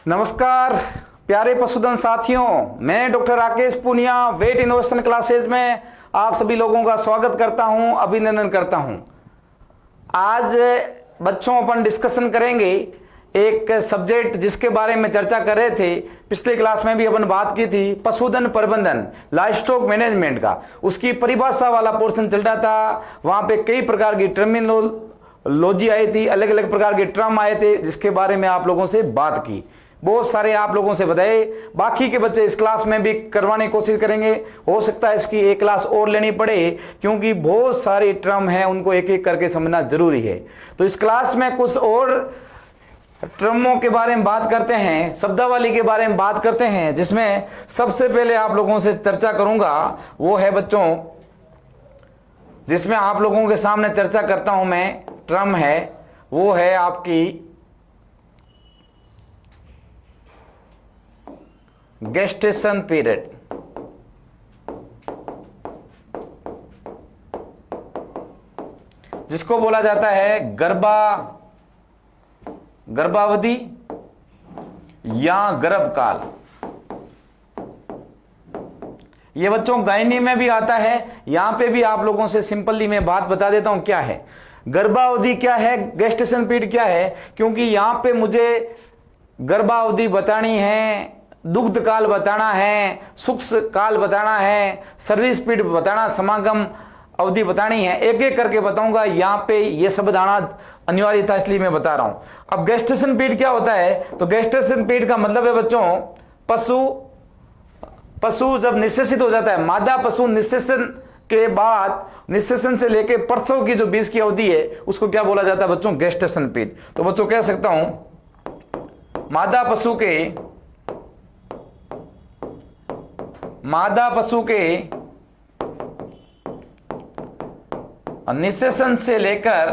नमस्कार प्यारे पशुधन साथियों, मैं doctor Rakesh Punia vet innovation classes में आप सभी लोगों का स्वागत करता हूं, अभिनंदन करता हूं। आज बच्चों अपन डिस्कशन करेंगे एक सब्जेक्ट जिसके बारे में चर्चा कर रहे थे, पिछले क्लास में भी अपन बात की थी, पशुधन प्रबंधन, लाइवस्टॉक मैनेजमेंट का। उसकी परिभाषा वाला पोर्शन चल रहा था। वहां पे कई प्रकार की टर्मिनोलॉजी आई थी, अलग अलग प्रकार के टर्म आए थे, जिसके बारे में आप लोगों से बात की। बहुत सारे आप लोगों से बताए, बाकी के बच्चे इस क्लास में भी करवाने की कोशिश करेंगे। हो सकता है इसकी एक क्लास और लेनी पड़े, क्योंकि बहुत सारे टर्म हैं, उनको एक एक करके समझना जरूरी है। तो इस क्लास में कुछ और टर्मों के बारे में बात करते हैं, शब्दावली के बारे में बात करते हैं, जिसमें सबसे पहले आप लोगों से चर्चा करूंगा वो है बच्चों, जिसमें आप लोगों के सामने चर्चा करता हूं मैं, टर्म है वो है आपकी गेस्टेशन पीरियड। जिसको बोला जाता है गर्भावधि या गर्भकाल। ये बच्चों गायनी में भी आता है। यहां पे भी आप लोगों से सिंपली मैं बात बता देता हूं क्या है गर्भावधि, क्या है गेस्टेशन पीरियड, क्या है, क्योंकि यहां पे मुझे गर्भावधि बतानी है, दुग्ध काल बताना है, सुक्ष काल बताना है, सर्विस पीरियड बताना, समागम अवधि बतानी है। एक एक करके बताऊंगा। यहां पे ये शब्द आना अनिवार्य था, इसलिए मैं बता रहा हूं। अब गेस्टेशन पीरियड क्या होता है, तो गेस्टेशन पीरियड का मतलब है बच्चों, पशु जब निषेचित हो जाता है, मादा पशु निषेचन के बाद, निषेचन से लेके प्रसव की जो बीच की अवधि है, उसको क्या बोला जाता है बच्चों, गेस्टेशन पीरियड। तो बच्चों कह सकता हूं, मादा पशु के निषेचन से लेकर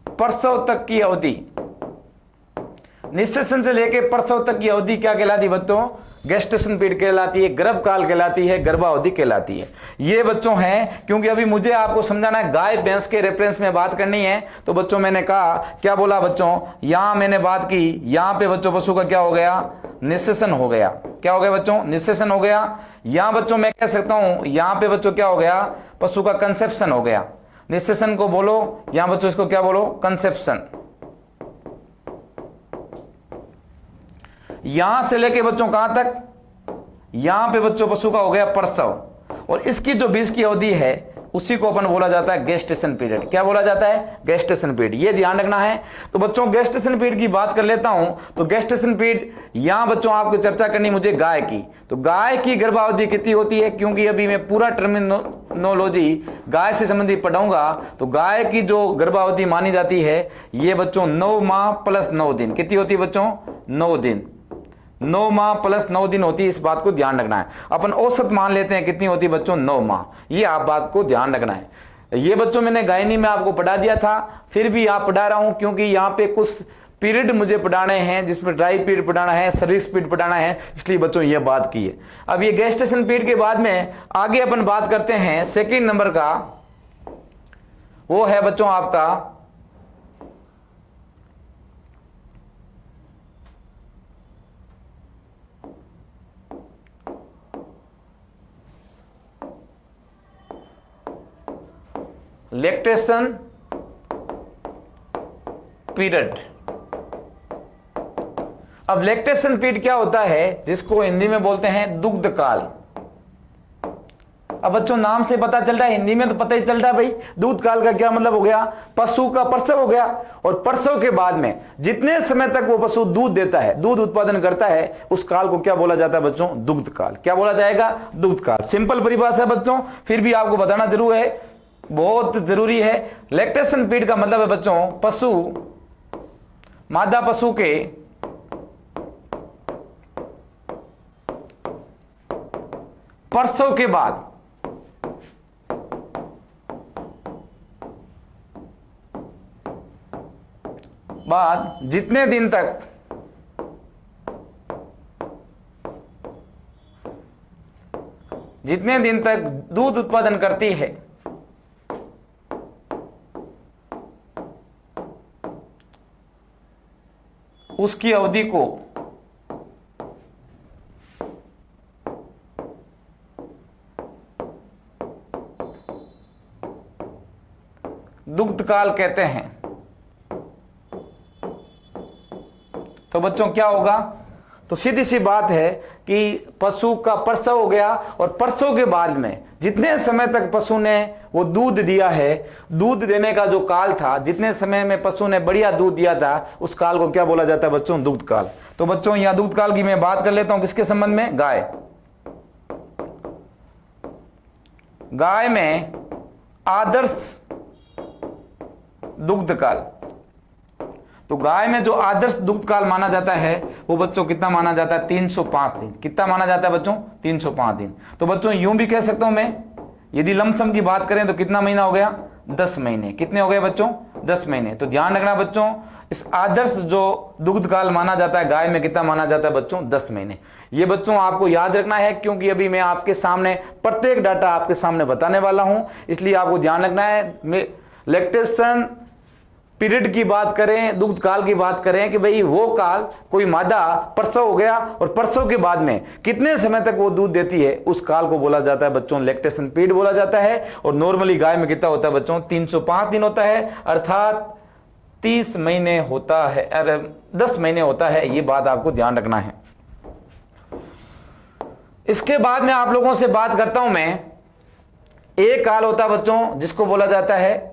प्रसव तक की अवधि, निषेचन से लेकर प्रसव तक की अवधि क्या कहलाती बच्चों, गेस्टेशन पीरियड कहलाती है, गर्भकाल कहलाती है, गर्भावधि कहलाती है। ये बच्चों हैं, क्योंकि अभी मुझे आपको समझाना है, गाय भैंस के रेफरेंस में बात करनी है। तो बच्चों मैंने कहा, क्या बोला बच्चों, यहां मैंने बात की, यहां पे बच्चों पशु का क्या हो गया, निषेचन हो गया। क्या हो गया बच्चों, निषेचन हो गया। यहां बच्चों मैं कह सकता हूं, यहां पे बच्चों क्या हो गया, पशु का कंसेप्शन हो गया। निषेचन को बोलो, यहां बच्चों इसको क्या बोलो, कंसेप्शन। यहां से लेके बच्चों कहां तक, यहां पे बच्चों पशु का हो गया प्रसव, और इसकी जो बीच की अवधि है उसी को अपन बोला जाता है गेस्टेशन पीरियड। क्या बोला जाता है, गेस्टेशन पीरियड। ये ध्यान रखना है। तो बच्चों गेस्टेशन पीरियड की बात कर लेता हूं। तो गेस्टेशन पीरियड, यहां बच्चों आपको चर्चा करनी मुझे गाय की। तो गाय की गर्भावधि कितनी होती है, क्योंकि अभी मैं पूरा टर्मिनोलॉजी गाय से संबंधित पढ़ाऊंगा। तो गाय की जो गर्भावधि मानी जाती है, ये बच्चों 9 माह प्लस 9 दिन। कितनी होती है बच्चों, 9 दिन। 9 माह प्लस 9 दिन होती है, इस बात को ध्यान रखना है। अपन औसत मान लेते हैं, कितनी होती है बच्चों, 9 माह। ये आप बात को ध्यान रखना है। ये बच्चों मैंने गायनी में आपको पढ़ा दिया था, फिर भी आप पढ़ा रहा हूं, क्योंकि यहां पे कुछ पीरियड मुझे पढ़ाने हैं, जिसमें ड्राई पीरियड पढ़ाना है, सर्विस पीरियड पढ़ाना है, इसलिए बच्चों ये बात की है। अब ये गेस्टेशन पीरियड के बाद में आगे अपन बात करते हैं सेकेंड नंबर का, वो है बच्चों आपका लैक्टेशन पीरियड। अब लैक्टेशन पीरियड क्या होता है, जिसको हिंदी में बोलते हैं दुग्ध काल। अब बच्चों नाम से पता चल रहा है, हिंदी में तो पता ही चल रहा है भाई, दूध काल का क्या मतलब हो गया, पशु का प्रसव हो गया। और प्रसव के बाद में जितने समय तक वो पशु दूध देता है, दूध उत्पादन करता है, उस काल को क्या बोला जाता है बच्चों, दुग्ध काल। क्या बोला जाएगा, दुग्ध काल। सिंपल परिभाषा बच्चों, फिर भी आपको बताना जरूर है, बहुत जरूरी है। लैक्टेशन पीरियड का मतलब है बच्चों, पशु, मादा पशु के प्रसव के बाद जितने दिन तक दूध उत्पादन करती है, उसकी अवधि को दुग्ध काल कहते हैं। तो बच्चों क्या होगा, तो सीधी सी बात है कि पशु का प्रसव हो गया और प्रसव के बाद में जितने समय तक पशु ने वो दूध दिया है, दूध देने का जो काल था, जितने समय में पशु ने बढ़िया दूध दिया था, उस काल को क्या बोला जाता है बच्चों, दुग्ध काल। तो बच्चों यहां दुग्ध काल की मैं बात कर लेता हूं किसके संबंध में, गाय में आदर्श दुग्ध काल। तो गाय में जो आदर्श दुग्ध काल माना जाता है वो बच्चों कितना माना जाता है, 305 दिन। कितना माना जाता है बच्चों, 305 दिन। तो बच्चों यूं भी कह सकता हूं मैं, यदि लमसम की बात करें तो कितना महीना हो गया, 10 महीने। कितने हो गए बच्चों, 10 महीने। तो ध्यान रखना बच्चों, इस आदर्श जो दुग्ध काल माना जाता है गाय में कितना माना जाता है बच्चों, 10 महीने। ये बच्चों आपको याद रखना है, क्योंकि अभी मैं आपके सामने प्रत्येक डाटा आपके सामने बताने वाला हूं, इसलिए आपको ध्यान रखना है। लैक्टेशन पीरियड की बात करें, दुग्ध काल की बात करें कि भाई वो काल, कोई मादा प्रसव हो गया और प्रसव के बाद में कितने समय तक वो दूध देती है, उस काल को बोला जाता है बच्चों लैक्टेशन पीरियड बोला जाता है। और नॉर्मली गाय में कितना होता है बच्चों, 305 दिन होता है, अर्थात 30 महीने होता है, 10 महीने होता है। ये बात आपको ध्यान रखना है। इसके बाद में आप लोगों से बात करता हूं मैं, एक काल होता है बच्चों जिसको बोला जाता है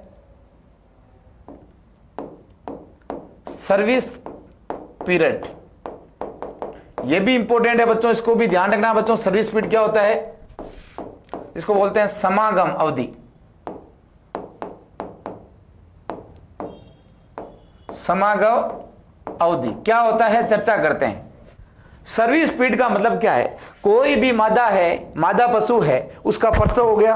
सर्विस पीरियड। यह भी इंपॉर्टेंट है बच्चों, इसको भी ध्यान रखना बच्चों। सर्विस पीरियड क्या होता है, इसको बोलते हैं समागम अवधि। समागम अवधि क्या होता है, चर्चा करते हैं। सर्विस पीरियड का मतलब क्या है, कोई भी मादा है, मादा पशु है, उसका प्रसव हो गया,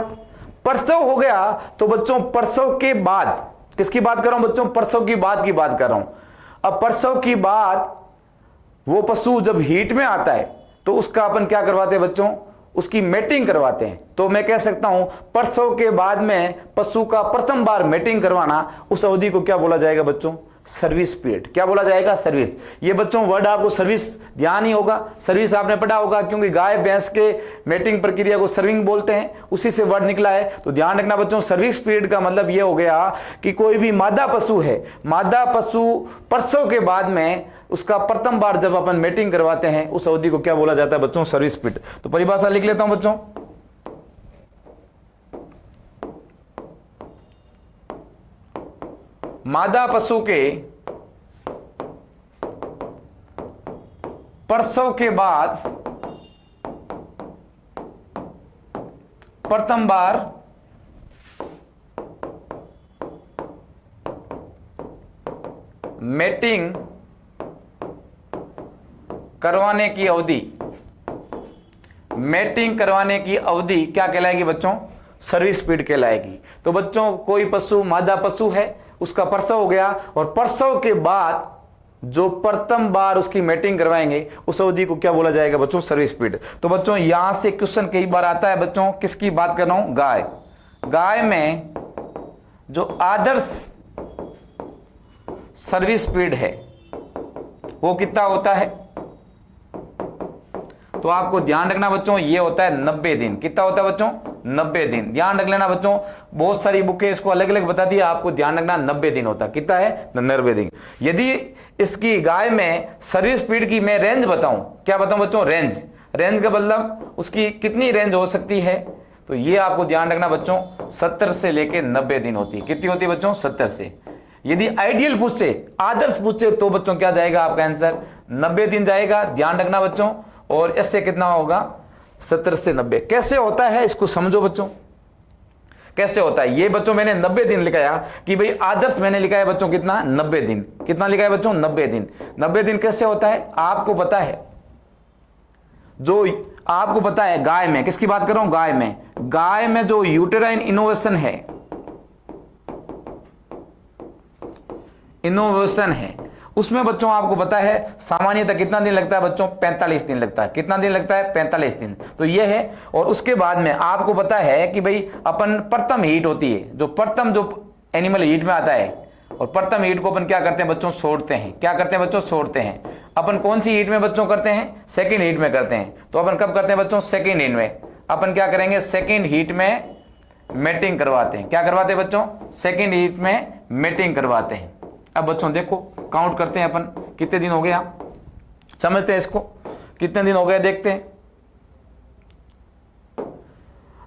प्रसव हो गया तो बच्चों प्रसव के बाद, किसकी बात कर रहा हूं बच्चों, प्रसव की बात कर रहा हूं। अब प्रसव की बाद वो पशु जब हीट में आता है तो उसका अपन क्या करवाते हैं बच्चों, उसकी मेटिंग करवाते हैं। तो मैं कह सकता हूं प्रसव के बाद में पशु का प्रथम बार मेटिंग करवाना, उस अवधि को क्या बोला जाएगा बच्चों, सर्विस पीरियड। क्या बोला जाएगा, सर्विस। ये बच्चों वर्ड आपको सर्विस ध्यान ही होगा, सर्विस आपने पढ़ा होगा, क्योंकि गाय भैंस के मेटिंग प्रक्रिया को सर्विंग बोलते हैं, उसी से वर्ड निकला है। तो ध्यान रखना बच्चों, सर्विस पीरियड का मतलब ये हो गया कि कोई भी मादा पशु है, मादा पशु प्रसव के बाद में उसका प्रथम बार जब अपन मेटिंग करवाते हैं, उस अवधि को क्या बोला जाता है बच्चों, सर्विस पीरियड। तो परिभाषा लिख लेता हूं बच्चों, मादा पशु के प्रसव के बाद प्रथम बार मेटिंग करवाने की अवधि, मेटिंग करवाने की अवधि क्या कहलाएगी बच्चों, सर्विस पीरियड कहलाएगी। तो बच्चों कोई पशु, मादा पशु है, उसका प्रसव हो गया और प्रसव के बाद जो प्रथम बार उसकी मेटिंग करवाएंगे, उस अवधि को क्या बोला जाएगा बच्चों, सर्विस पीरियड। तो बच्चों यहां से क्वेश्चन कई बार आता है बच्चों, किसकी बात कर रहा हूं, गाय। गाय में जो आदर्श सर्विस पीरियड है वो कितना होता है, तो आपको ध्यान रखना बच्चों, ये होता है 90 दिन। कितना होता है बच्चों, 90 दिन। ध्यान रख लेना बच्चों, बहुत सारी बुकें इसको अलग अलग बता दिया, आपको ध्यान रखना 90 दिन होता है। कितना है, 90 दिन। यदि इसकी गाय में सर्विस पीरियड की मैं रेंज बताऊं, क्या बताऊं बच्चों, रेंज। रेंज का मतलब उसकी कितनी रेंज हो सकती है, तो ये आपको ध्यान रखना बच्चों, 70 से लेके 90 दिन होती है। कितनी होती है बच्चों, 70 से। यदि आइडियल पूछे, आदर्श पूछे, तो बच्चों क्या जाएगा आपका आंसर, 90 दिन जाएगा। ध्यान रखना बच्चों, और इससे कितना होगा, 70 से 90। कैसे होता है इसको समझो बच्चों, कैसे होता है ये बच्चों। मैंने 90 दिन लिखाया कि भाई आदर्श मैंने लिखा है बच्चों कितना, 90 दिन। कितना लिखा है बच्चों, 90 दिन। 90 दिन कैसे होता है आपको पता है, जो आपको पता है गाय में, किसकी बात कर रहा हूं, गाय में। गाय में जो यूटेराइन इनोवेशन है, इनोवेशन है, उसमें बच्चों आपको पता है सामान्यतः कितना दिन लगता है बच्चों, 45 दिन लगता है। कितना दिन लगता है, 45 दिन। तो ये है। और उसके बाद में आपको पता है कि भाई अपन प्रथम हीट होती है, जो प्रथम जो एनिमल हीट में आता है, और प्रथम हीट को अपन क्या करते हैं बच्चों, छोड़ते हैं। क्या करते हैं बच्चों, छोड़ते हैं। अपन कौन सी हीट में बच्चों करते हैं, सेकेंड हीट में करते हैं। तो अपन कब करते हैं बच्चों, सेकेंड हीट में। अपन क्या करेंगे, सेकेंड हीट में मेटिंग करवाते हैं। क्या करवाते हैं बच्चों, सेकेंड हीट में मेटिंग करवाते हैं। अब बच्चों देखो काउंट करते हैं अपन, कितने दिन हो गए, आप समझते हैं इसको, कितने दिन हो गए देखते हैं।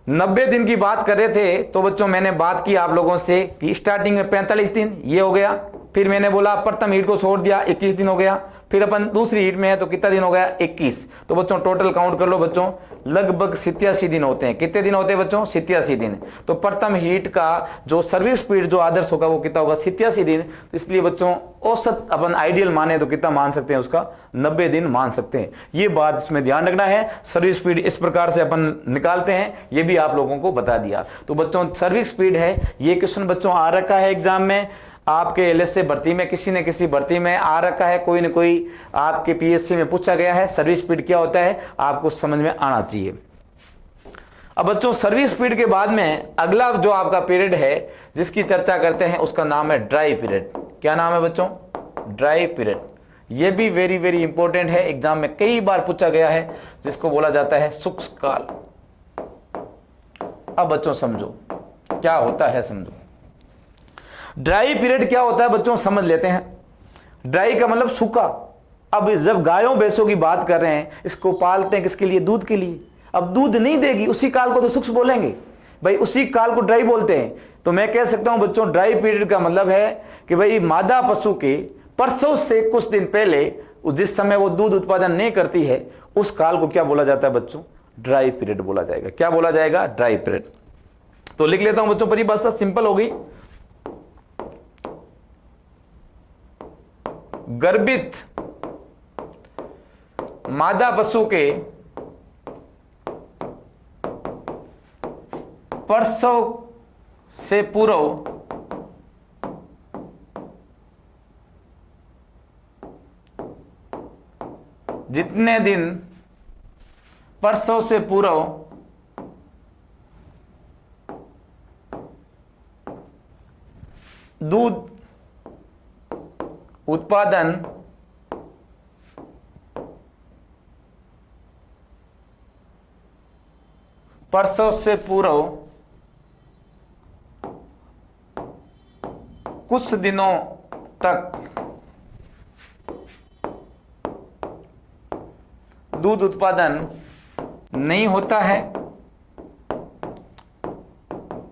90 दिन की बात कर रहे थे तो बच्चों मैंने बात की आप लोगों से कि स्टार्टिंग में 45 दिन ये हो गया, फिर मैंने बोला प्रथम हीट को छोड़ दिया 21 दिन हो गया, फिर अपन दूसरी हीट में है तो कितना दिन हो गया, 21। तो बच्चों टोटल काउंट कर लो बच्चों, लगभग 87 दिन होते हैं। कितने दिन होते हैं बच्चों, 87 दिन। तो प्रथम हीट का जो सर्विस स्पीड जो आदर्श होगा वो कितना होगा, 87 दिन। तो इसलिए बच्चों औसत अपन आइडियल माने तो कितना मान सकते हैं उसका, 90 दिन मान सकते हैं। ये बात इसमें ध्यान रखना है। सर्विस स्पीड इस प्रकार से अपन निकालते हैं, ये भी आप लोगों को बता दिया। तो बच्चों सर्विस स्पीड है, ये क्वेश्चन बच्चों आ रखा है एग्जाम में, आपके एलएसए भर्ती में किसी न किसी भर्ती में आ रखा है, कोई न कोई आपके पीएससी में पूछा गया है। सर्विस स्पीड क्या होता है आपको समझ में आना चाहिए। अब बच्चों सर्विस स्पीड के बाद में अगला जो आपका पीरियड है जिसकी चर्चा करते हैं उसका नाम है ड्राई पीरियड। क्या नाम है बच्चों, ड्राई पीरियड। यह भी वेरी वेरी इंपॉर्टेंट है, एग्जाम में कई बार पूछा गया है, जिसको बोला जाता है शुष्क काल। अब बच्चों समझो क्या होता है, समझो ड्राई पीरियड क्या होता है बच्चों, समझ लेते हैं। ड्राई का मतलब सूखा। अब जब गायों भैंसों की बात कर रहे हैं, इसको पालते हैं किसके लिए, दूध के लिए। अब दूध नहीं देगी उसी काल को तो शुष्क बोलेंगे भाई, उसी काल को ड्राई बोलते हैं। तो मैं कह सकता हूं बच्चों ड्राई पीरियड का मतलब है कि भाई मादा पशु के प्रसव से कुछ दिन पहले जिस समय वो दूध उत्पादन नहीं करती है, उस काल को क्या बोला जाता है बच्चों, ड्राई पीरियड बोला जाएगा। क्या बोला जाएगा, ड्राई पीरियड। तो लिख लेता हूं बच्चों, परिभाषा सिंपल हो गई। गर्भित मादा पशु के प्रसव से पूर्व जितने दिन प्रसव से पूर्व दूध उत्पादन प्रसव से पूर्व कुछ दिनों तक दूध उत्पादन नहीं होता है,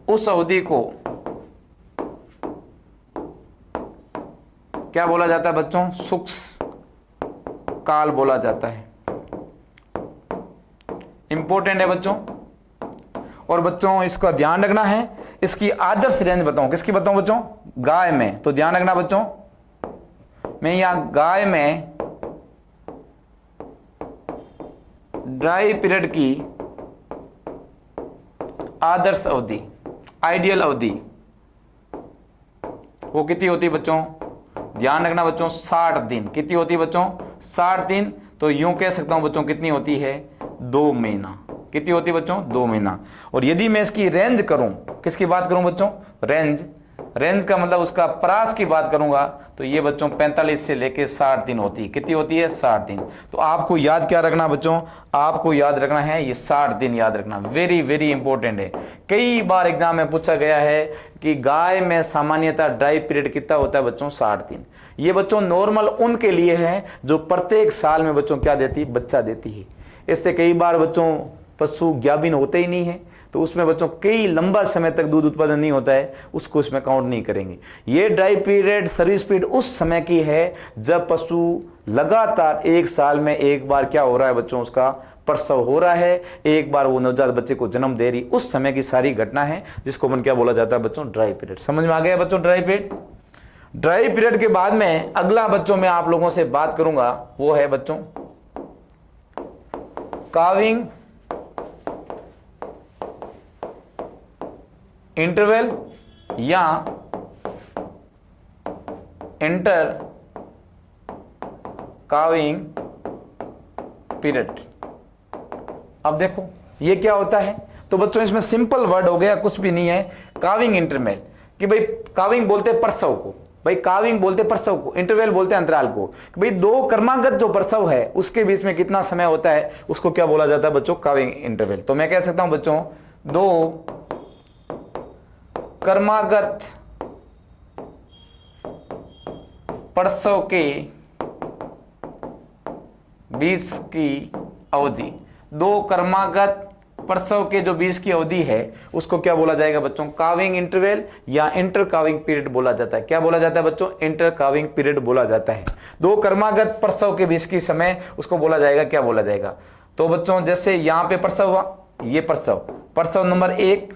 उस अवधि को क्या बोला जाता है बच्चों, शुष्क काल बोला जाता है। इंपॉर्टेंट है बच्चों। और बच्चों इसका ध्यान रखना है, इसकी आदर्श रेंज बताऊं, किसकी बताऊं बच्चों, गाय में। तो ध्यान रखना बच्चों, मैं यहां गाय में ड्राई पीरियड की आदर्श अवधि, आइडियल अवधि वो कितनी होती है बच्चों, ध्यान रखना बच्चों 60 दिन। कितनी होती है बच्चों, 60 दिन। तो यूं कह सकता हूं बच्चों कितनी होती है, 2 महीना। कितनी होती है बच्चों, 2 महीना। और यदि मैं इसकी रेंज करूं, किसकी बात करूं बच्चों, रेंज। रेंज का मतलब उसका परास की बात करूंगा तो ये बच्चों 45 से लेके 60 दिन होती है। कितनी होती है, 60 दिन। तो आपको याद क्या रखना बच्चों, आपको याद रखना है ये 60 दिन याद रखना, वेरी वेरी इंपॉर्टेंट है। कई बार एग्जाम में पूछा गया है कि गाय में सामान्यतः ड्राई पीरियड कितना होता है बच्चों, 60 दिन। ये बच्चों नॉर्मल उनके लिए है जो प्रत्येक साल में बच्चों क्या देती है, बच्चा देती है। इससे कई बार बच्चों पशु ज्ञाबिन होते ही नहीं है, तो उसमें बच्चों कई लंबा समय तक दूध उत्पादन नहीं होता है, उसको इसमें काउंट नहीं करेंगे। ये ड्राई पीरियड सर्विस पीरियड उस समय की है जब पशु लगातार एक साल में एक बार क्या हो रहा है बच्चों, उसका प्रसव हो रहा है, एक बार वो नवजात बच्चे को जन्म दे रही, उस समय की सारी घटना है जिसको अपन क्या बोला जाता है बच्चों, ड्राई पीरियड। समझ में आ गया बच्चों ड्राई पीरियड। ड्राई पीरियड के बाद में अगला बच्चों में आप लोगों से बात करूंगा वो है बच्चों काविंग इंटरवल या इंटर काविंग पीरियड। अब देखो ये क्या होता है, तो बच्चों इसमें सिंपल वर्ड हो गया, कुछ भी नहीं है। काविंग इंटरवल कि भाई काविंग बोलते हैं प्रसव को, भाई काविंग बोलते प्रसव को, इंटरवल बोलते हैं अंतराल को। भाई दो क्रमागत जो प्रसव है उसके बीच में कितना समय होता है उसको क्या बोला जाता है बच्चों, काविंग इंटरवल। तो मैं कह सकता हूं बच्चों दो क्रमागत प्रसव के बीच की अवधि, दो क्रमागत प्रसव के जो बीच की अवधि है उसको क्या बोला जाएगा बच्चों, काविंग इंटरवल या इंटर काविंग पीरियड बोला जाता है। क्या बोला जाता है बच्चों, इंटर काविंग पीरियड बोला जाता है। दो क्रमागत प्रसव के बीच की समय उसको बोला जाएगा, क्या बोला जाएगा। तो बच्चों जैसे यहां पे प्रसव हुआ, ये प्रसव नंबर 1,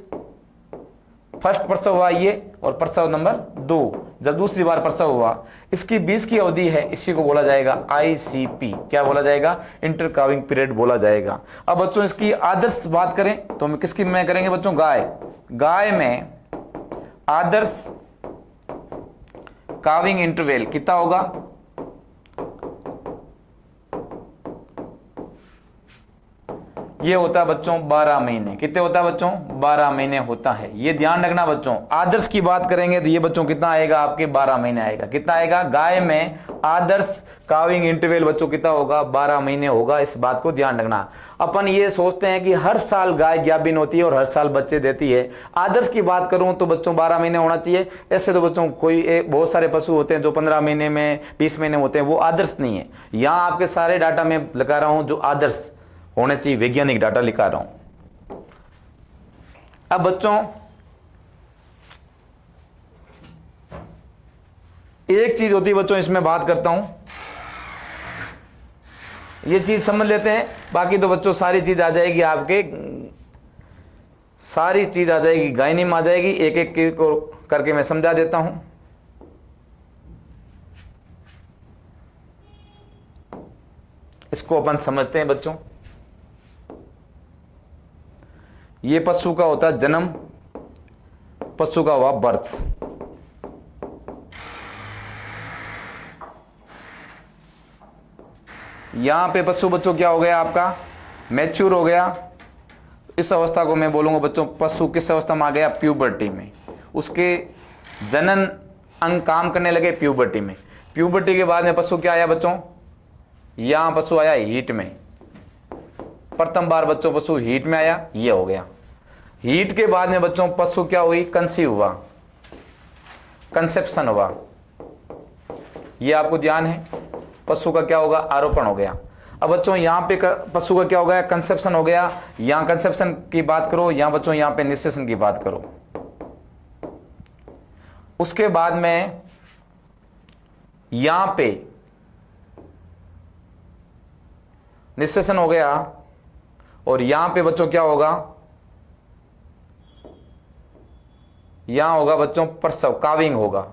फर्स्ट प्रसव हुआ ये, और प्रसव नंबर 2 जब दूसरी बार प्रसव हुआ, इसकी 20 की अवधि है, इसी को बोला जाएगा ICP। क्या बोला जाएगा, इंटर काविंग पीरियड बोला जाएगा। अब बच्चों इसकी आदर्श बात करें तो हम किसकी में करेंगे बच्चों, गाय में आदर्श काविंग इंटरवल कितना होगा, ये होता है बच्चों 12 महीने। कितने होता है बच्चों, 12 महीने होता है। ये ध्यान रखना बच्चों। आदर्श की बात करेंगे तो ये बच्चों कितना आएगा, आपके 12 महीने आएगा। कितना आएगा, गाय में आदर्श काविंग इंटरवल बच्चों कितना होगा, 12 महीने होगा। इस बात को ध्यान रखना। अपन ये सोचते हैं कि हर साल गाय ज्ञापिन होती है और हर साल बच्चे देती है। आदर्श की बात करूं तो बच्चों 12 महीने होना चाहिए। ऐसे तो बच्चों कोई बहुत सारे पशु होते हैं जो 15 महीने में 20 महीने होते हैं, वो आदर्श नहीं है। यहाँ आपके सारे डाटा में लगा रहा हूं जो आदर्श होने चाहिए, वैज्ञानिक डाटा लिखा रहा हूं। अब बच्चों एक चीज होती है बच्चों, इसमें बात करता हूं, ये चीज समझ लेते हैं, बाकी तो बच्चों सारी चीज आ जाएगी आपके, सारी चीज आ जाएगी, गायनी में आ जाएगी। एक एक को करके मैं समझा देता हूं। इसको अपन समझते हैं बच्चों। ये पशु का होता है जन्म, पशु का हुआ बर्थ। यहां पे पशु बच्चों क्या हो गया आपका, मैच्योर हो गया। इस अवस्था को मैं बोलूंगा बच्चों, पशु किस अवस्था में आ गया, प्यूबर्टी में। उसके जनन अंग काम करने लगे प्यूबर्टी में। प्यूबर्टी के बाद में पशु क्या आया बच्चों, यहां पशु आया हीट में। प्रथम बार बच्चों पशु हीट में आया, ये हो गया। हीट के बाद में बच्चों पशु क्या हुई, कंसीव हुआ, कंसेप्शन हुआ। ये आपको ध्यान है, पशु का क्या होगा, आरोपण हो गया। अब बच्चों यहां पे पशु का क्या हो गया, कंसेप्शन हो गया। यहां कंसेप्शन की बात करो, यहां बच्चों यहां पे निषेचन की बात करो। उसके बाद में यहां पे निषेचन हो गया, और यहां पे बच्चों क्या होगा, यहां होगा बच्चों प्रसव, काविंग होगा।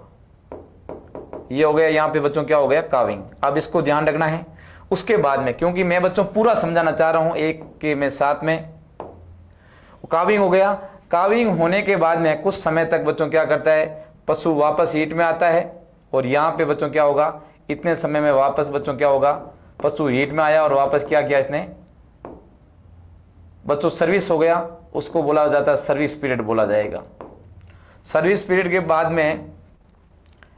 ये हो गया, यहां पे बच्चों क्या हो गया, काविंग। अब इसको ध्यान रखना है। उसके बाद में, क्योंकि मैं बच्चों पूरा समझाना चाह रहा हूं एक के में साथ में, काविंग हो गया। काविंग होने के बाद में कुछ समय तक बच्चों क्या करता है, पशु वापस हीट में आता है, और यहां पे बच्चों क्या होगा, इतने समय में वापस बच्चों क्या होगा, पशु हीट में आया और वापस क्या किया इसने बच्चों, सर्विस हो गया। उसको बोला जाता है सर्विस पीरियड बोला जाएगा। सर्विस पीरियड के बाद में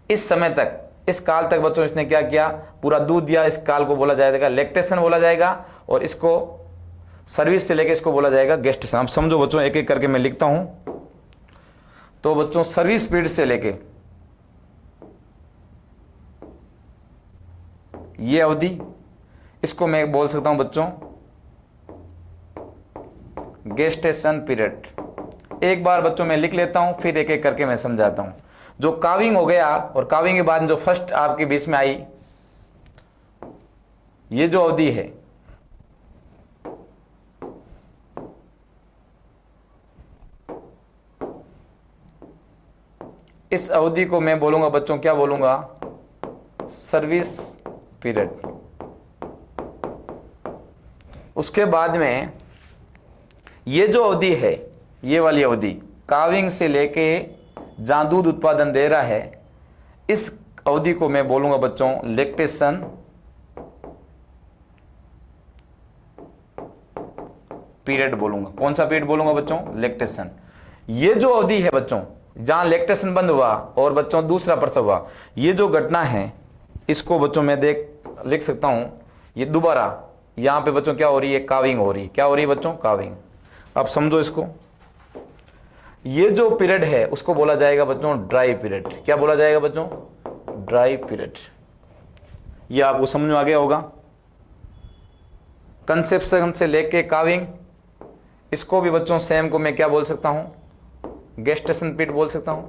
इस समय तक, इस काल तक बच्चों इसने क्या किया, पूरा दूध दिया। इस काल को बोला जाएगा लैक्टेशन बोला जाएगा, और इसको सर्विस से लेके इसको बोला जाएगा गेस्टेशन। अब समझो बच्चों, एक एक करके मैं लिखता हूं। तो बच्चों सर्विस पीरियड से लेके ये अवधि, इसको मैं बोल सकता हूं बच्चों गेस्टेशन पीरियड। एक बार बच्चों मैं लिख लेता हूं, फिर एक एक करके मैं समझाता हूं। जो काविंग हो गया, और काविंग के बाद जो फर्स्ट आपके बीच में आई ये जो अवधि है, इस अवधि को मैं बोलूंगा बच्चों, क्या बोलूंगा, सर्विस पीरियड। उसके बाद में ये जो अवधि है, ये वाली अवधि काविंग से लेके जहां दूध उत्पादन दे रहा है, इस अवधि को मैं बोलूंगा बच्चों लैक्टेशन पीरियड बोलूंगा। कौन सा पीरियड बोलूंगा बच्चों, लैक्टेशन। ये जो अवधि है बच्चों, जहां लैक्टेशन बंद हुआ और बच्चों दूसरा प्रसव हुआ, ये जो घटना है इसको बच्चों मैं लिख सकता हूं, ये दोबारा यहां पे बच्चों क्या हो रही है, काविंग हो रही है। क्या हो रही है बच्चों, काविंग। अब समझो इसको, ये जो पीरियड है उसको बोला जाएगा बच्चों ड्राई पीरियड। क्या बोला जाएगा बच्चों, ड्राई पीरियड। ये आपको समझ में आ गया होगा। कंसेप्शन से लेके काविंग, इसको भी बच्चों सेम को मैं क्या बोल सकता हूं, गेस्टेशन पीरियड बोल सकता हूं।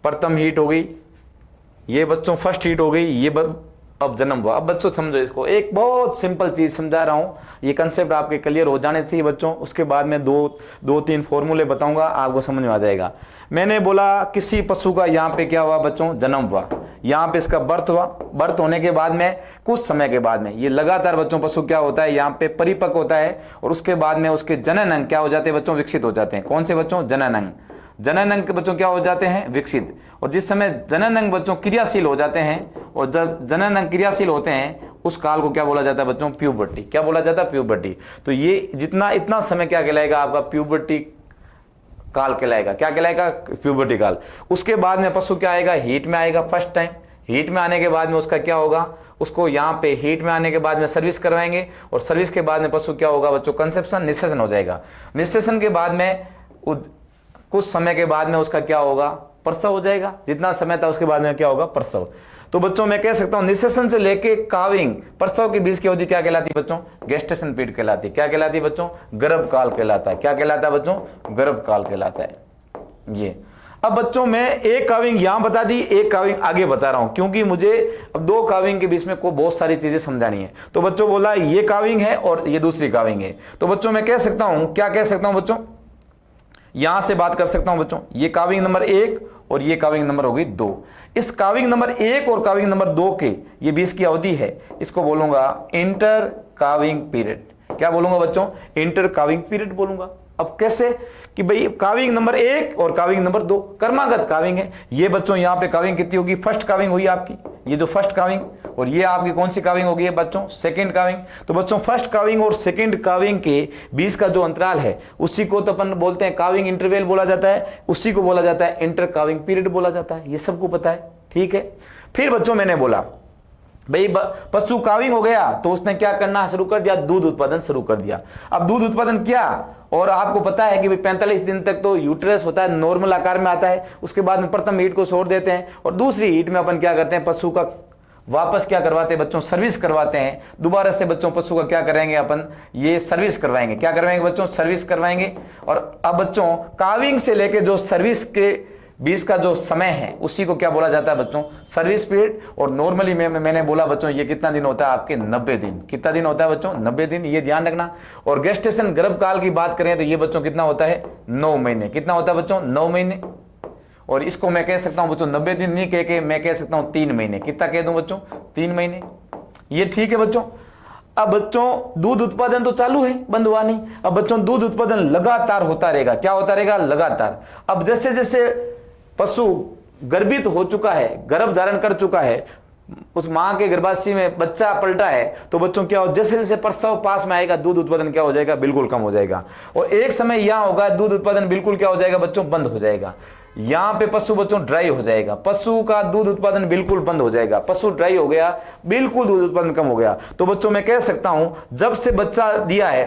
प्रथम हीट हो गई, ये बच्चों फर्स्ट हीट हो गई, ये अब जन्म हुआ। अब बच्चों समझो इसको, एक बहुत सिंपल चीज समझा रहा हूं, ये कंसेप्ट आपके क्लियर हो जाने चाहिए बच्चों। उसके बाद में दो तीन फॉर्मूले बताऊंगा, आपको समझ में आ जाएगा। मैंने बोला किसी पशु का यहाँ पे क्या हुआ बच्चों, जन्म हुआ, यहाँ पे इसका बर्थ हुआ। बर्थ होने के बाद में कुछ समय के बाद में ये लगातार बच्चों पशु क्या होता है, यहाँ पे परिपक्व होता है, और उसके बाद में उसके जनन अंग क्या हो जाते हैं बच्चों, विकसित हो जाते हैं। कौन से बच्चों, जनन अंग। जनन अंग के बच्चों क्या हो जाते हैं, विकसित। और जिस समय जनन अंग बच्चों क्रियाशील हो जाते हैं, और जब जनन अंग क्रियाशील होते हैं उस काल को क्या बोला जाता है बच्चों, प्यूबर्टी। क्या बोला जाता है, प्यूबर्टी। तो ये जितना इतना समय क्या कहलाएगा आपका, प्यूबर्टी काल कहलाएगा। क्या कहलाएगा, प्यूबर्टी काल। उसके बाद में पशु क्या आएगा, हीट में आएगा फर्स्ट टाइम। हीट में आने के बाद में उसका क्या होगा, उसको यहाँ पे हीट में आने के बाद में सर्विस करवाएंगे, और सर्विस के बाद में पशु क्या होगा बच्चों, कंसेप्शन, निषेचन हो जाएगा। निषेचन के बाद में कुछ समय के बाद में उसका क्या होगा, प्रसव हो जाएगा। जितना समय था उसके बाद में क्या होगा, प्रसव। तो बच्चों मैं कह सकता हूं निषेचन से लेके काविंग, प्रसव के बीच की अवधि क्या कहलाती है बच्चों, गेस्टेशन पीरियड कहलाती है। क्या कहलाती है बच्चों, गर्भकाल कहलाता है। क्या कहलाता है बच्चों, गर्भकाल कहलाता है ये। अब बच्चों मैं एक काविंग यहां बता दी, एक काविंग आगे बता रहा हूं, क्योंकि मुझे अब दो काविंग के बीच में को बहुत सारी चीजें समझानी है। तो बच्चों बोला ये काविंग है और ये दूसरी काविंग है। तो बच्चों मैं कह सकता हूं, क्या कह सकता हूं बच्चों, यहां से बात कर सकता हूं बच्चों, ये काविंग नंबर 1 और ये काविंग नंबर हो गई 2। इस काविंग नंबर 1 और काविंग नंबर 2 के ये बीच की अवधि है, इसको बोलूंगा इंटर काविंग पीरियड। क्या बोलूंगा बच्चों, इंटर काविंग पीरियड बोलूंगा। अब कैसे कि भाई काविंग नंबर 1 और काविंग नंबर 2 कर्मागत काविंग है। ये बच्चों यहां पे काविंग कितनी होगी, फर्स्ट काविंग हुई आपकी, ये जो फर्स्ट काविंग, और ये आपकी कौन सी काविंग होगी बच्चों, सेकंड काविंग। तो बच्चों फर्स्ट काविंग और सेकंड काविंग के बीच का जो अंतराल है उसी को तो अपन बोलते हैं काविंग इंटरवल बोला जाता है, उसी को बोला जाता है इंटर काविंग पीरियड बोला जाता है। ये सबको पता है, ठीक है। फिर बच्चों मैंने बोला भाई पशु काविंग हो गया तो उसने क्या करना शुरू कर दिया, दूध उत्पादन शुरू कर दिया। अब दूध उत्पादन किया, और आपको पता है कि 45 दिन तक तो यूट्रस होता है, नॉर्मल आकार में आता है। उसके बाद में प्रथम हीट को छोड़ देते हैं, और दूसरी हीट में अपन क्या करते हैं, पशु का वापस क्या करवाते हैं बच्चों, सर्विस करवाते हैं। दोबारा से बच्चों पशु का क्या करेंगे अपन, ये सर्विस करवाएंगे। क्या करवाएंगे बच्चों, सर्विस करवाएंगे। और अब बच्चों काविंग से लेके जो सर्विस के बीच का जो समय है उसी को क्या बोला जाता है बच्चों, सर्विस पीरियड। और नॉर्मली मैंने बोला बच्चों ये कितना दिन होता है आपके, 90 दिन। कितना दिन होता है बच्चों, 90 दिन, ये ध्यान रखना। और गेस्टेशन गर्भकाल की बात करें तो ये बच्चों कितना होता है, 9 महीने। कितना होता है बच्चों, 9 महीने। और इसको मैं कह सकता हूं बच्चों 90 दिन नहीं कह के मैं कह सकता हूं 3 महीने। कितना कह दूं बच्चों, 3 महीने। ये ठीक है बच्चों। अब बच्चों दूध उत्पादन तो चालू है, बंद हुआ नहीं। अब बच्चों दूध उत्पादन लगातार होता रहेगा। क्या होता रहेगा, लगातार। अब जैसे जैसे पशु गर्भित हो चुका है, गर्भ धारण कर चुका है, उस मां के गर्भाशय में बच्चा पलटा है, तो बच्चों क्या हो, जैसे जैसे प्रसव पास में आएगा दूध उत्पादन क्या हो जाएगा, बिल्कुल कम हो जाएगा। और एक समय यहां होगा दूध उत्पादन बिल्कुल क्या हो जाएगा बच्चों, बंद हो जाएगा। यहां पे पशु बच्चों ड्राई हो जाएगा, पशु का दूध उत्पादन बिल्कुल बंद हो जाएगा। पशु ड्राई हो गया, बिल्कुल दूध उत्पादन कम हो गया। तो बच्चों मैं कह सकता हूं जब से बच्चा दिया है,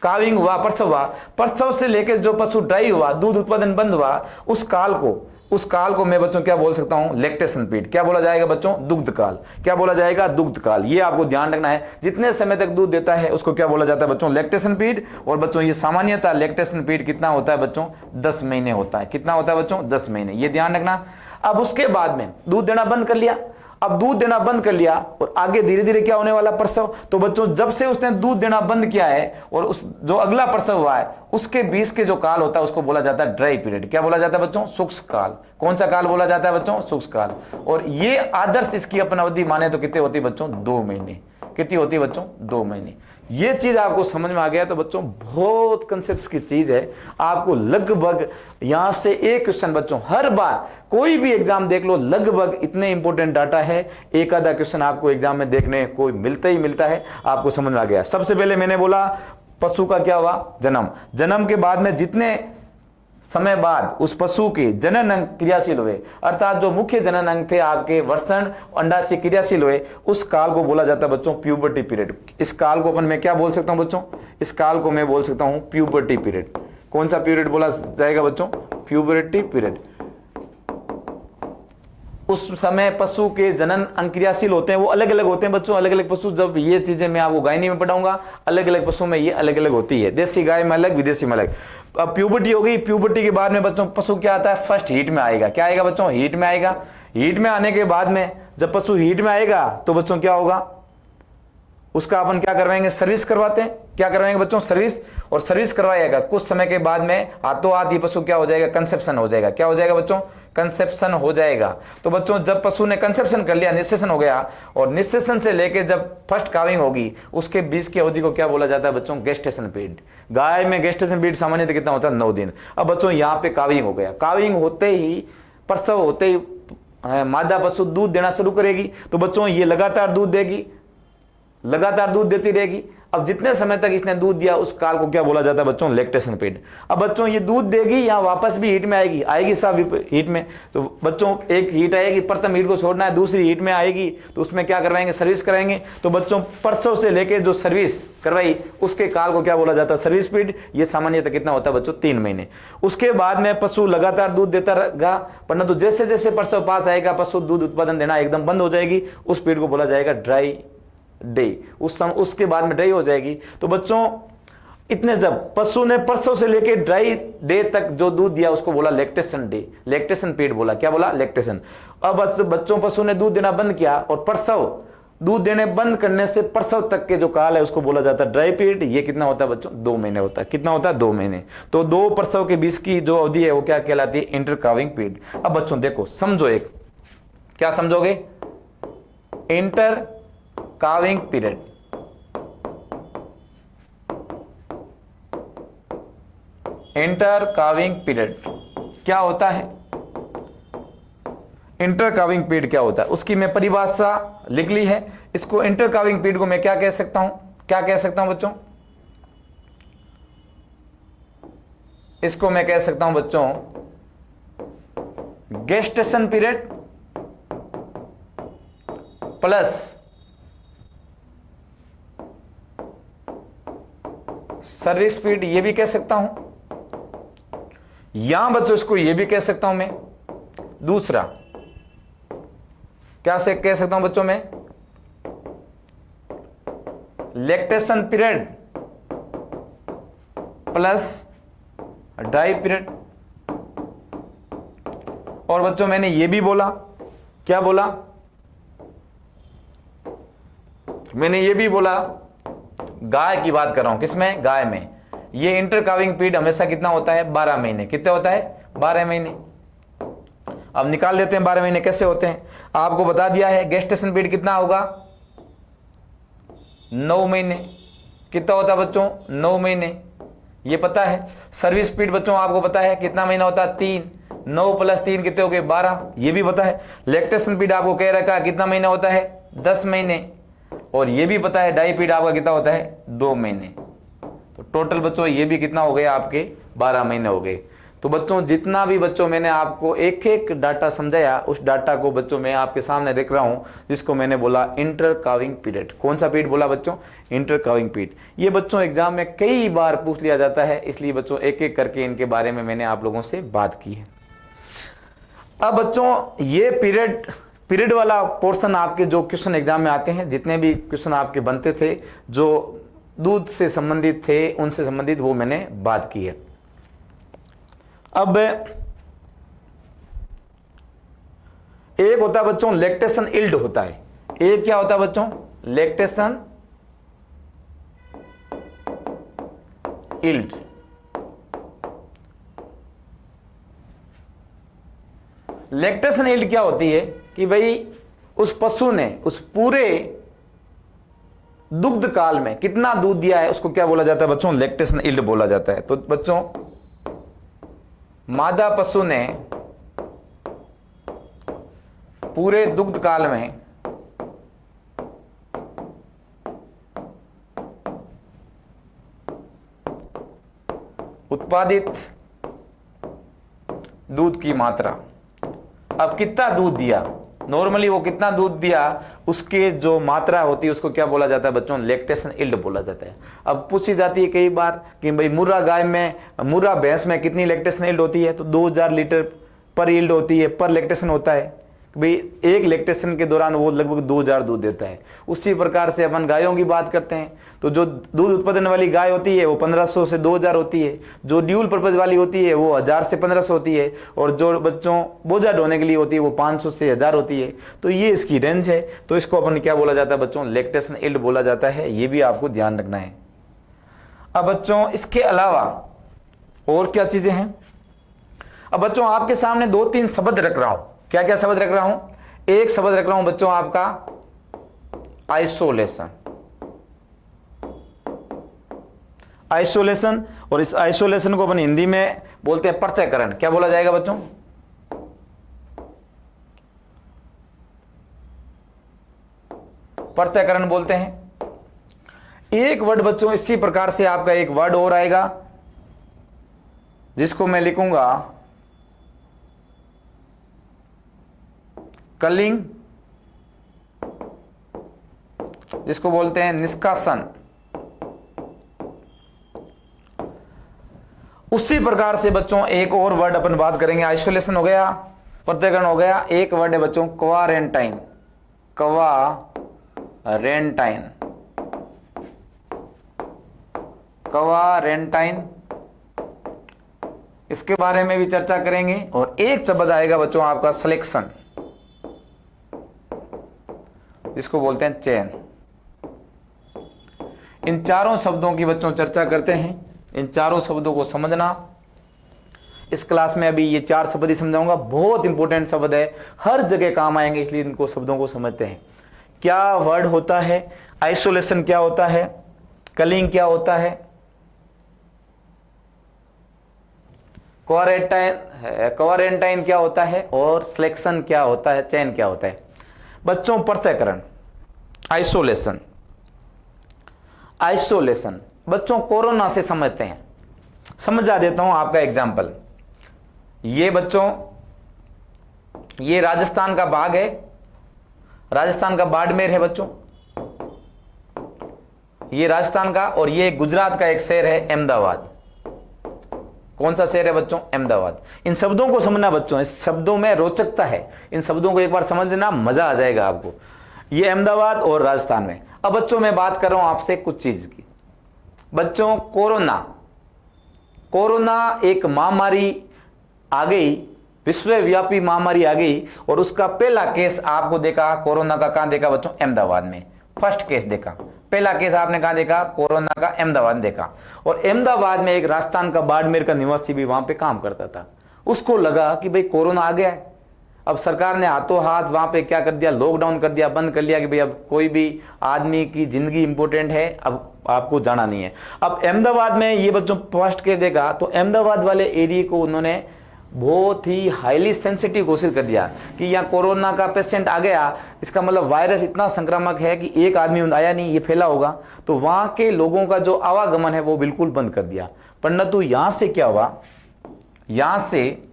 काविंग हुआ, प्रसव से लेकर जो पशु ड्राई हुआ, दूध उत्पादन बंद हुआ, उस काल को मैं बच्चों क्या बोल सकता हूं, लैक्टेशन पीरियड। क्या बोला जाएगा बच्चों, दुग्ध काल। क्या बोला जाएगा, दुग्ध काल। ये आपको ध्यान रखना है, जितने समय तक दूध देता है उसको क्या बोला जाता है बच्चों, लैक्टेशन पीरियड। और बच्चों ये सामान्यतः लैक्टेशन पीरियड कितना होता है बच्चों, 10 महीने होता है। कितना होता है बच्चों, 10 महीने। ये ध्यान रखना। अब उसके बाद में दूध देना बंद कर लिया, अब दूध देना बंद कर लिया, और आगे धीरे धीरे क्या होने वाला, प्रसव। तो बच्चों जब से उसने दूध देना बंद किया है और उस जो अगला प्रसव हुआ है उसके बीच के जो काल होता है उसको बोला जाता है ड्राई पीरियड। क्या बोला जाता है बच्चों, शुष्क काल। कौन सा काल बोला जाता है बच्चों, शुष्क काल। और ये आदर्श इसकी अपन अवधि माने तो कितने होती है बच्चों, 2 महीने। कितनी होती है बच्चों, 2 महीने। ये चीज आपको समझ में आ गया तो बच्चों बहुत कंसेप्ट की चीज है। आपको लगभग यहां से एक क्वेश्चन बच्चों हर बार कोई भी एग्जाम देख लो, लगभग इतने इंपॉर्टेंट डाटा है, एक आधा क्वेश्चन आपको एग्जाम में देखने को मिलता ही मिलता है। आपको समझ में आ गया। सबसे पहले मैंने बोला पशु का क्या हुआ, जन्म। जन्म के बाद में जितने समय बाद उस पशु के जनन अंग क्रियाशील हुए, अर्थात जो मुख्य जनन अंग थे आपके वर्षण अंडाशय क्रियाशील हुए, उस काल को बोला जाता है बच्चों प्यूबर्टी पीरियड। इस काल को अपन मैं क्या बोल सकता हूं बच्चों, इस काल को मैं बोल सकता हूं प्यूबर्टी पीरियड। कौन सा पीरियड बोला जाएगा बच्चों, प्यूबर्टी पीरियड। उस समय पशु के जनन अंग क्रियाशील होते हैं, वो अलग अलग होते हैं बच्चों, अलग अलग पशु। जब ये चीजें मैं आपको गायनी में पढ़ाऊंगा, अलग अलग पशु में ये अलग अलग होती है, देसी गाय में अलग, विदेशी में अलग। अब प्यूबर्टी हो गई, प्यूबर्टी के बाद में बच्चों पशु क्या आता है, फर्स्ट हीट में आएगा। क्या आएगा बच्चों, हीट में आएगा। हीट में आने के बाद में जब पशु हीट में आएगा तो बच्चों क्या होगा, उसका अपन क्या करवाएंगे, सर्विस करवाते हैं। क्या करवाएंगे बच्चों, सर्विस। और सर्विस करवाएगा कुछ समय के बाद में हाथों हाथ ये पशु क्या हो जाएगा, कंसेप्शन हो जाएगा। क्या हो जाएगा बच्चों, कंसेप्शन हो जाएगा। तो बच्चों जब पशु ने कंसेप्शन कर लिया, निषेचन हो गया, और निषेचन से लेके जब फर्स्ट काविंग होगी उसके बीच की अवधि को क्या बोला जाता है बच्चों, गेस्टेशन पीरियड। गाय में गेस्टेशन पीरियड सामान्यतः कितना होता है, 9 दिन। अब बच्चों यहाँ पे काविंग हो गया, काविंग होते ही, प्रसव होते ही मादा पशु दूध देना शुरू करेगी। तो बच्चों ये लगातार दूध देगी, लगातार दूध देती रहेगी। अब जितने समय तक इसने दूध दिया उस काल को क्या बोला जाता है बच्चों, लैक्टेशन पीरियड। अब बच्चों ये दूध देगी, यहाँ वापस भी हीट में आएगी, आएगी सब हीट में। तो बच्चों एक हीट आएगी, प्रथम हीट को छोड़ना है, दूसरी हीट में आएगी तो उसमें क्या करवाएंगे, सर्विस कराएंगे। तो बच्चों प्रसव से लेके जो सर्विस करवाई उसके काल को क्या बोला जाता है, सर्विस पीरियड। ये सामान्यतः कितना होता है बच्चों, 3 महीने। उसके बाद में पशु लगातार दूध देता रहेगा, परंतु जैसे जैसे प्रसव पास आएगा पशु दूध उत्पादन देना एकदम बंद हो जाएगी। उस पीरियड को बोला जाएगा ड्राई डे। उसके बाद में ड्राई हो जाएगी। तो बच्चों इतने जब पशु ने प्रसव से लेके ड्राई डे तक जो दूध दिया उसको बोला लैक्टेशन डे, लैक्टेशन पीरियड बोला। क्या बोला, लैक्टेशन। अब बच्चों पशु ने दूध देना बंद किया और प्रसव, दूध देने बंद करने से प्रसव तक के जो काल है उसको बोला जाता है ड्राई पीरियड। ये कितना होता है बच्चों, 2 महीने होता है। कितना होता है, 2 महीने। तो 2 प्रसव के बीच की जो अवधि है वो क्या कहलाती है, इंटर काविंग पीरियड। अब बच्चों देखो समझो, एक क्या समझोगे, inter calving period. Inter calving period क्या होता है, इंटर काविंग पीरियड क्या होता है उसकी मैं परिभाषा लिख ली है। इसको इंटर काविंग पीरियड को मैं क्या कह सकता हूं, क्या कह सकता हूं बच्चों, इसको मैं कह सकता हूं बच्चों gestation period plus service period, ये भी कह सकता हूं। यहां बच्चों इसको ये भी कह सकता हूं मैं, दूसरा क्या से कह सकता हूं बच्चों में, lactation period plus dry period. और बच्चों मैंने ये भी बोला, क्या बोला, मैंने ये भी बोला, गाय की बात कर रहा हूं, किसमें, गाय में। ये इंटर काविंग पीरियड हमेशा कितना होता है, 12 महीने। कितने होता है, 12 महीने। अब निकाल देते हैं 12 महीने कैसे होते हैं। आपको बता दिया है गेस्टेशन पीरियड कितना होगा, 9 महीने। कितना होता है बच्चों, 9 महीने, ये पता है। सर्विस पीरियड बच्चों आपको पता है कितना महीना होता है, 3। 9 + 3 कितने हो गए, 12, ये भी पता है। लैक्टेशन पीरियड आपको कह रखा है कितना महीना होता है, 10 महीने। और ये भी पता है ड्राई पीरियड आपका कितना होता है, 2 महीने। तो टोटल बच्चों ये भी कितना हो गया, आपके 12 महीने हो गए। तो बच्चों जितना भी बच्चों मैंने आपको एक एक डाटा समझाया, उस डाटा को बच्चों मैं आपके सामने देख रहा हूं, जिसको मैंने बोला इंटर काविंग पीरियड। कौन सा पीरियड बोला बच्चों, इंटर काविंग पीरियड। ये बच्चों एग्जाम में कई बार पूछ लिया जाता है, इसलिए बच्चों एक एक करके इनके बारे में मैंने आप लोगों से बात की है। अब बच्चों ये पीरियड वाला पोर्शन आपके जो क्वेश्चन एग्जाम में आते हैं, जितने भी क्वेश्चन आपके बनते थे जो दूध से संबंधित थे, उनसे संबंधित वो मैंने बात की है। अब एक होता है बच्चों लैक्टेशन इल्ड होता है। एक क्या होता है बच्चों, लैक्टेशन इल्ड। लैक्टेशन इल्ड क्या होती है कि भाई उस पशु ने उस पूरे दुग्ध काल में कितना दूध दिया है उसको क्या बोला जाता है बच्चों, लैक्टेशन इल्ड बोला जाता है। तो बच्चों मादा पशु ने पूरे दुग्ध काल में उत्पादित दूध की मात्रा। अब कितना दूध दिया, नॉर्मली वो कितना दूध दिया उसके जो मात्रा होती है उसको क्या बोला जाता है बच्चों, लैक्टेशन यील्ड बोला जाता है। अब पूछी जाती है कई बार कि भाई मुर्रा भैंस में कितनी लैक्टेशन यील्ड होती है, तो 2000 लीटर पर यील्ड होती है, पर लैक्टेशन होता है। भाई एक लैक्टेशन के दौरान वो लगभग 2000 दूध देता है। उसी प्रकार से अपन गायों की बात करते हैं तो जो दूध उत्पादन वाली गाय होती है वो 1500 से 2000 होती है, जो ड्यूल पर्पज वाली होती है वो 1000 से 1500 होती है, और जो बच्चों बोझा ढोने के लिए होती है वो 500 से 1000 होती है। तो ये इसकी रेंज है, तो इसको अपन क्या बोला जाता है बच्चों, लैक्टेशन यील्ड बोला जाता है। ये भी आपको ध्यान रखना है। अब बच्चों इसके अलावा और क्या चीजें हैं। अब बच्चों आपके सामने 2-3 शब्द रख रहा हूं। क्या क्या शब्द रख रहा हूं, एक शब्द रख रहा हूं बच्चों आपका आइसोलेशन। आइसोलेशन, और इस आइसोलेशन को अपन हिंदी में बोलते हैं पृथक्करण। क्या बोला जाएगा बच्चों, पृथक्करण बोलते हैं। एक वर्ड बच्चों इसी प्रकार से आपका एक वर्ड और आएगा जिसको मैं लिखूंगा कलिंग, जिसको बोलते हैं निष्कासन। उसी प्रकार से बच्चों एक और वर्ड अपन बात करेंगे। आइसोलेशन हो गया, पृथक्करण हो गया, एक वर्ड है बच्चों क्वारंटाइन। क्वारंटाइन, क्वारंटाइन, इसके बारे में भी चर्चा करेंगे। और एक शब्द आएगा बच्चों आपका सिलेक्शन, जिसको बोलते हैं चयन। इन चारों शब्दों की बच्चों चर्चा करते हैं। इन चारों शब्दों को समझना इस क्लास में अभी ये 4 शब्द ही समझाऊंगा। बहुत इंपॉर्टेंट शब्द है, हर जगह काम आएंगे, इसलिए इनको शब्दों को समझते हैं। क्या वर्ड होता है, आइसोलेशन क्या होता है, कलिंग क्या होता है, क्वारंटाइन क्या होता है, और सिलेक्शन क्या होता है, चयन क्या होता है। बच्चों पृथक्करण, आइसोलेशन। आइसोलेशन बच्चों कोरोना से समझते हैं, समझा देता हूं आपका एग्जाम्पल। ये बच्चों ये राजस्थान का बाग है, राजस्थान का बाड़मेर है बच्चों, ये राजस्थान का, और ये गुजरात का एक शहर है अहमदाबाद। कौन सा शहर है बच्चों, अहमदाबाद। इन शब्दों को समझना बच्चों, इस शब्दों में रोचकता है, इन शब्दों को एक बार समझ लेना, मजा आ जाएगा आपको। ये अहमदाबाद और राजस्थान में। अब बच्चों मैं बात कर रहा हूं आपसे कुछ चीज की। बच्चों कोरोना एक महामारी आ गई, विश्वव्यापी महामारी आ गई, और उसका पहला केस आपको देखा कोरोना का, कहां देखा बच्चों, अहमदाबाद में। फर्स्ट केस देखा, पहला केस आपने कहां देखा, कोरोना का अहमदाबाद देखा। और अहमदाबाद में एक राजस्थान का बाड़मेर का निवासी भी वहां पे काम करता था। उसको लगा कि भाई कोरोना आ गया है। अब सरकार ने हाथों हाथ वहां पे क्या कर दिया, लॉकडाउन कर दिया, बंद कर लिया कि भाई अब कोई भी आदमी की जिंदगी इंपॉर्टेंट है, अब आपको जाना नहीं है। अब अहमदाबाद में ये बच्चों फर्स्ट केस देखा, तो अहमदाबाद वाले एरिया को उन्होंने बहुत ही हाईली सेंसिटिव घोषित कर दिया कि यहाँ कोरोना का पेशेंट आ गया, इसका मतलब वायरस इतना संक्रामक है कि एक आदमी आया नहीं, ये फैला होगा। तो वहां के लोगों का जो आवागमन है वो बिल्कुल बंद कर दिया। परंतु यहां से क्या हुआ, यहां से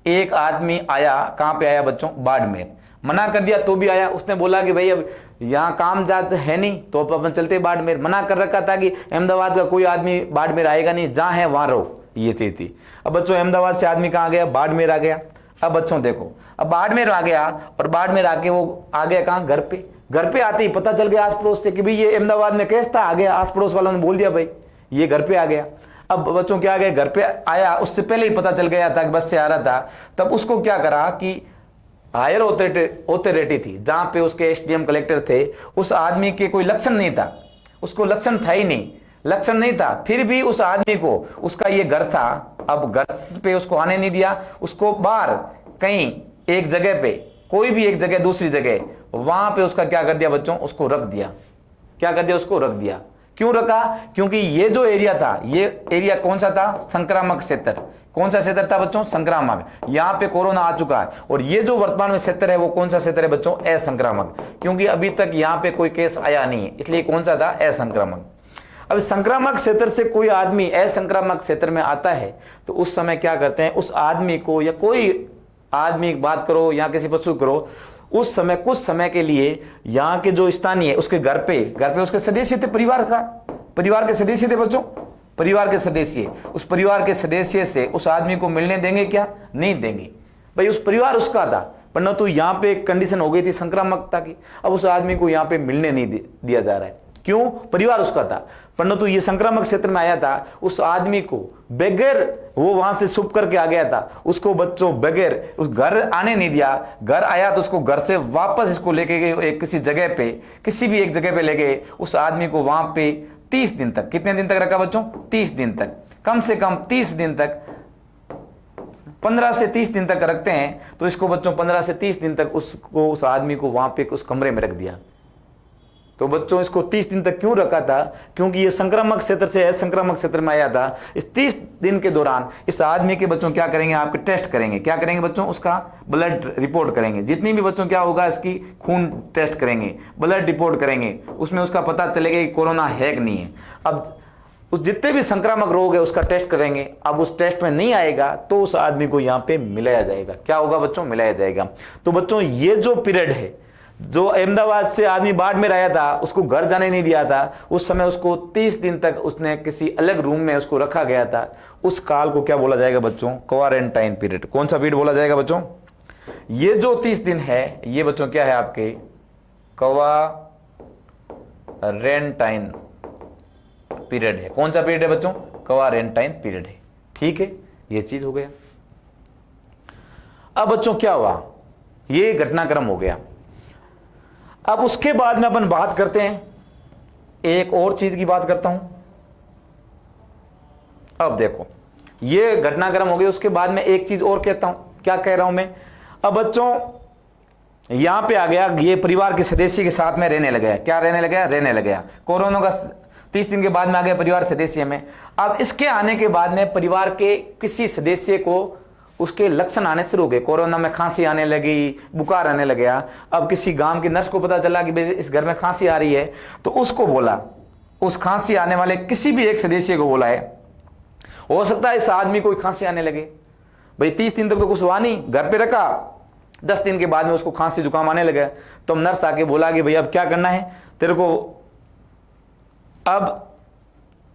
एक आदमी आया, कहां पे आया बच्चों, बाड़मेर। मना कर दिया तो भी आया, उसने बोला कि भाई अब यहाँ काम जात है नहीं तो अपन चलते बाड़मेर। मना कर रखा था कि अहमदाबाद का कोई आदमी बाड़मेर आएगा नहीं, जहां है वहां रहो, ये चीज थी। अब बच्चों अहमदाबाद से आदमी कहां गया, बाड़मेर आ गया। अब बच्चों देखो, अब बाड़मेर आ गया, और बाड़मेर आके वो आ गया कहां, घर पे। घर पे आते ही पता चल गया आस पड़ोस से कि भाई ये अहमदाबाद में केस था, आ गया। आस पड़ोस वालों ने बोल दिया भाई ये घर पे आ गया। अब बच्चों क्या आ गए, घर पे आया, उससे पहले ही पता चल गया था कि बस से आ रहा था। तब उसको क्या करा कि हायर ऑथोरिटी थी, जहां पे उसके एसडीएम कलेक्टर थे, उस आदमी के कोई लक्षण नहीं था, उसको लक्षण था ही नहीं, लक्षण नहीं था, फिर भी उस आदमी को, उसका ये घर था, अब घर पे उसको आने नहीं दिया, उसको बाहर कहीं एक जगह पे, कोई भी एक जगह, दूसरी जगह, वहां पे उसका क्या कर दिया बच्चों, उसको रख दिया। क्या कर दिया, उसको रख दिया। क्यों रखा, क्योंकि ये जो एरिया था, ये एरिया कौन सा था, संक्रामक क्षेत्र। कौन सा क्षेत्र था बच्चों, संक्रामक। यहां पे कोरोना आ चुका है, और ये जो वर्तमान में क्षेत्र है वो कौन सा क्षेत्र है बच्चों, असंक्रामक, क्योंकि अभी तक यहां पे कोई केस आया नहीं है, इसलिए कौन सा था, असंक्रामक। अब संक्रामक क्षेत्र से कोई आदमी असंक्रामक क्षेत्र में आता है तो उस समय क्या करते हैं, उस आदमी को, या कोई आदमी की बात करो या किसी पशु करो, उस समय कुछ समय के लिए यहाँ के जो स्थानीय उसके घर पे उसके सदस्य थे, परिवार के सदस्य थे बच्चों, परिवार के सदस्य, उस परिवार के सदस्य से उस आदमी को मिलने देंगे क्या, नहीं देंगे। भाई उस परिवार उसका था, परंतु यहाँ पे कंडीशन हो गई थी संक्रामकता की, अब उस आदमी को यहाँ पे मिलने नहीं दिया जा रहा है। क्यों? परिवार उसका था, परंतु ये संक्रामक क्षेत्र में आया था, उस आदमी को बगैर, वो वहां से छुप करके आ गया था, उसको बच्चों बगैर उस घर आने नहीं दिया। घर आया तो उसको घर से वापस इसको लेके गए एक किसी जगह पे, किसी भी एक जगह पे ले गए। उस आदमी को वहां पे 30 दिन तक, कितने दिन तक रखा बच्चों? 30 दिन तक, कम से कम 30 दिन तक, 15 से 30 दिन तक रखते हैं तो इसको बच्चों 15 से 30 दिन तक उसको, उस आदमी को वहां पे उस कमरे में रख दिया। तो बच्चों इसको 30 दिन तक क्यों रखा था? क्योंकि ये संक्रामक क्षेत्र से असंक्रामक क्षेत्र में आया था। इस 30 दिन के दौरान इस आदमी के बच्चों क्या करेंगे, आपके टेस्ट करेंगे। क्या करेंगे बच्चों? उसका ब्लड रिपोर्ट करेंगे। जितनी भी बच्चों क्या होगा, इसकी खून टेस्ट करेंगे, ब्लड रिपोर्ट करेंगे, उसमें उसका पता चलेगा कि कोरोना है कि नहीं है। अब उस जितने भी संक्रामक रोग है उसका टेस्ट करेंगे। अब उस टेस्ट में नहीं आएगा तो उस आदमी को यहाँ पे मिलाया जाएगा। क्या होगा बच्चों? मिलाया जाएगा। तो बच्चों ये जो पीरियड है, जो अहमदाबाद से आदमी बाड़मेर आया था, उसको घर जाने नहीं दिया था, उस समय उसको 30 दिन तक उसने किसी अलग रूम में उसको रखा गया था। उस काल को क्या बोला जाएगा बच्चों? Quarantine period. कौन सा पीरियड बोला जाएगा बच्चों? ये जो 30 दिन है ये बच्चों क्या है आपके? क्वारंटाइन पीरियड है। कौन सा पीरियड है बच्चों? क्वारंटाइन पीरियड है। ठीक है, ये चीज हो गया। अब बच्चों क्या हुआ, ये घटनाक्रम हो गया। अब उसके बाद में अपन बात करते हैं, एक और चीज की बात करता हूं। अब देखो ये घटनाक्रम हो गया, उसके बाद में एक चीज और कहता हूं। क्या कह रहा हूं मैं? अब बच्चों यहां पे आ गया, ये परिवार के सदस्य के साथ में रहने लगा। क्या रहने लगा? रहने लगा। कोरोना का 30 दिन के बाद में आ गया परिवार सदस्य में। अब इसके आने के बाद में परिवार के किसी सदस्य को उसके लक्षण आने शुरू हो गए। कोरोना में खांसी आने लगी, बुखार आने लग गया। अब किसी गांव की नर्स को पता चला कि इस घर में खांसी आ रही है, तो उसको बोला, उस खांसी आने वाले किसी भी एक सदस्य को बोला है, हो सकता है इस आदमी को खांसी आने लगे। भाई 30 दिन तक तो कुछ हुआ नहीं, घर पे रखा, 10 दिन के बाद में उसको खांसी जुकाम आने लगा। तो नर्स आके बोला कि भाई अब क्या करना है तेरे को, अब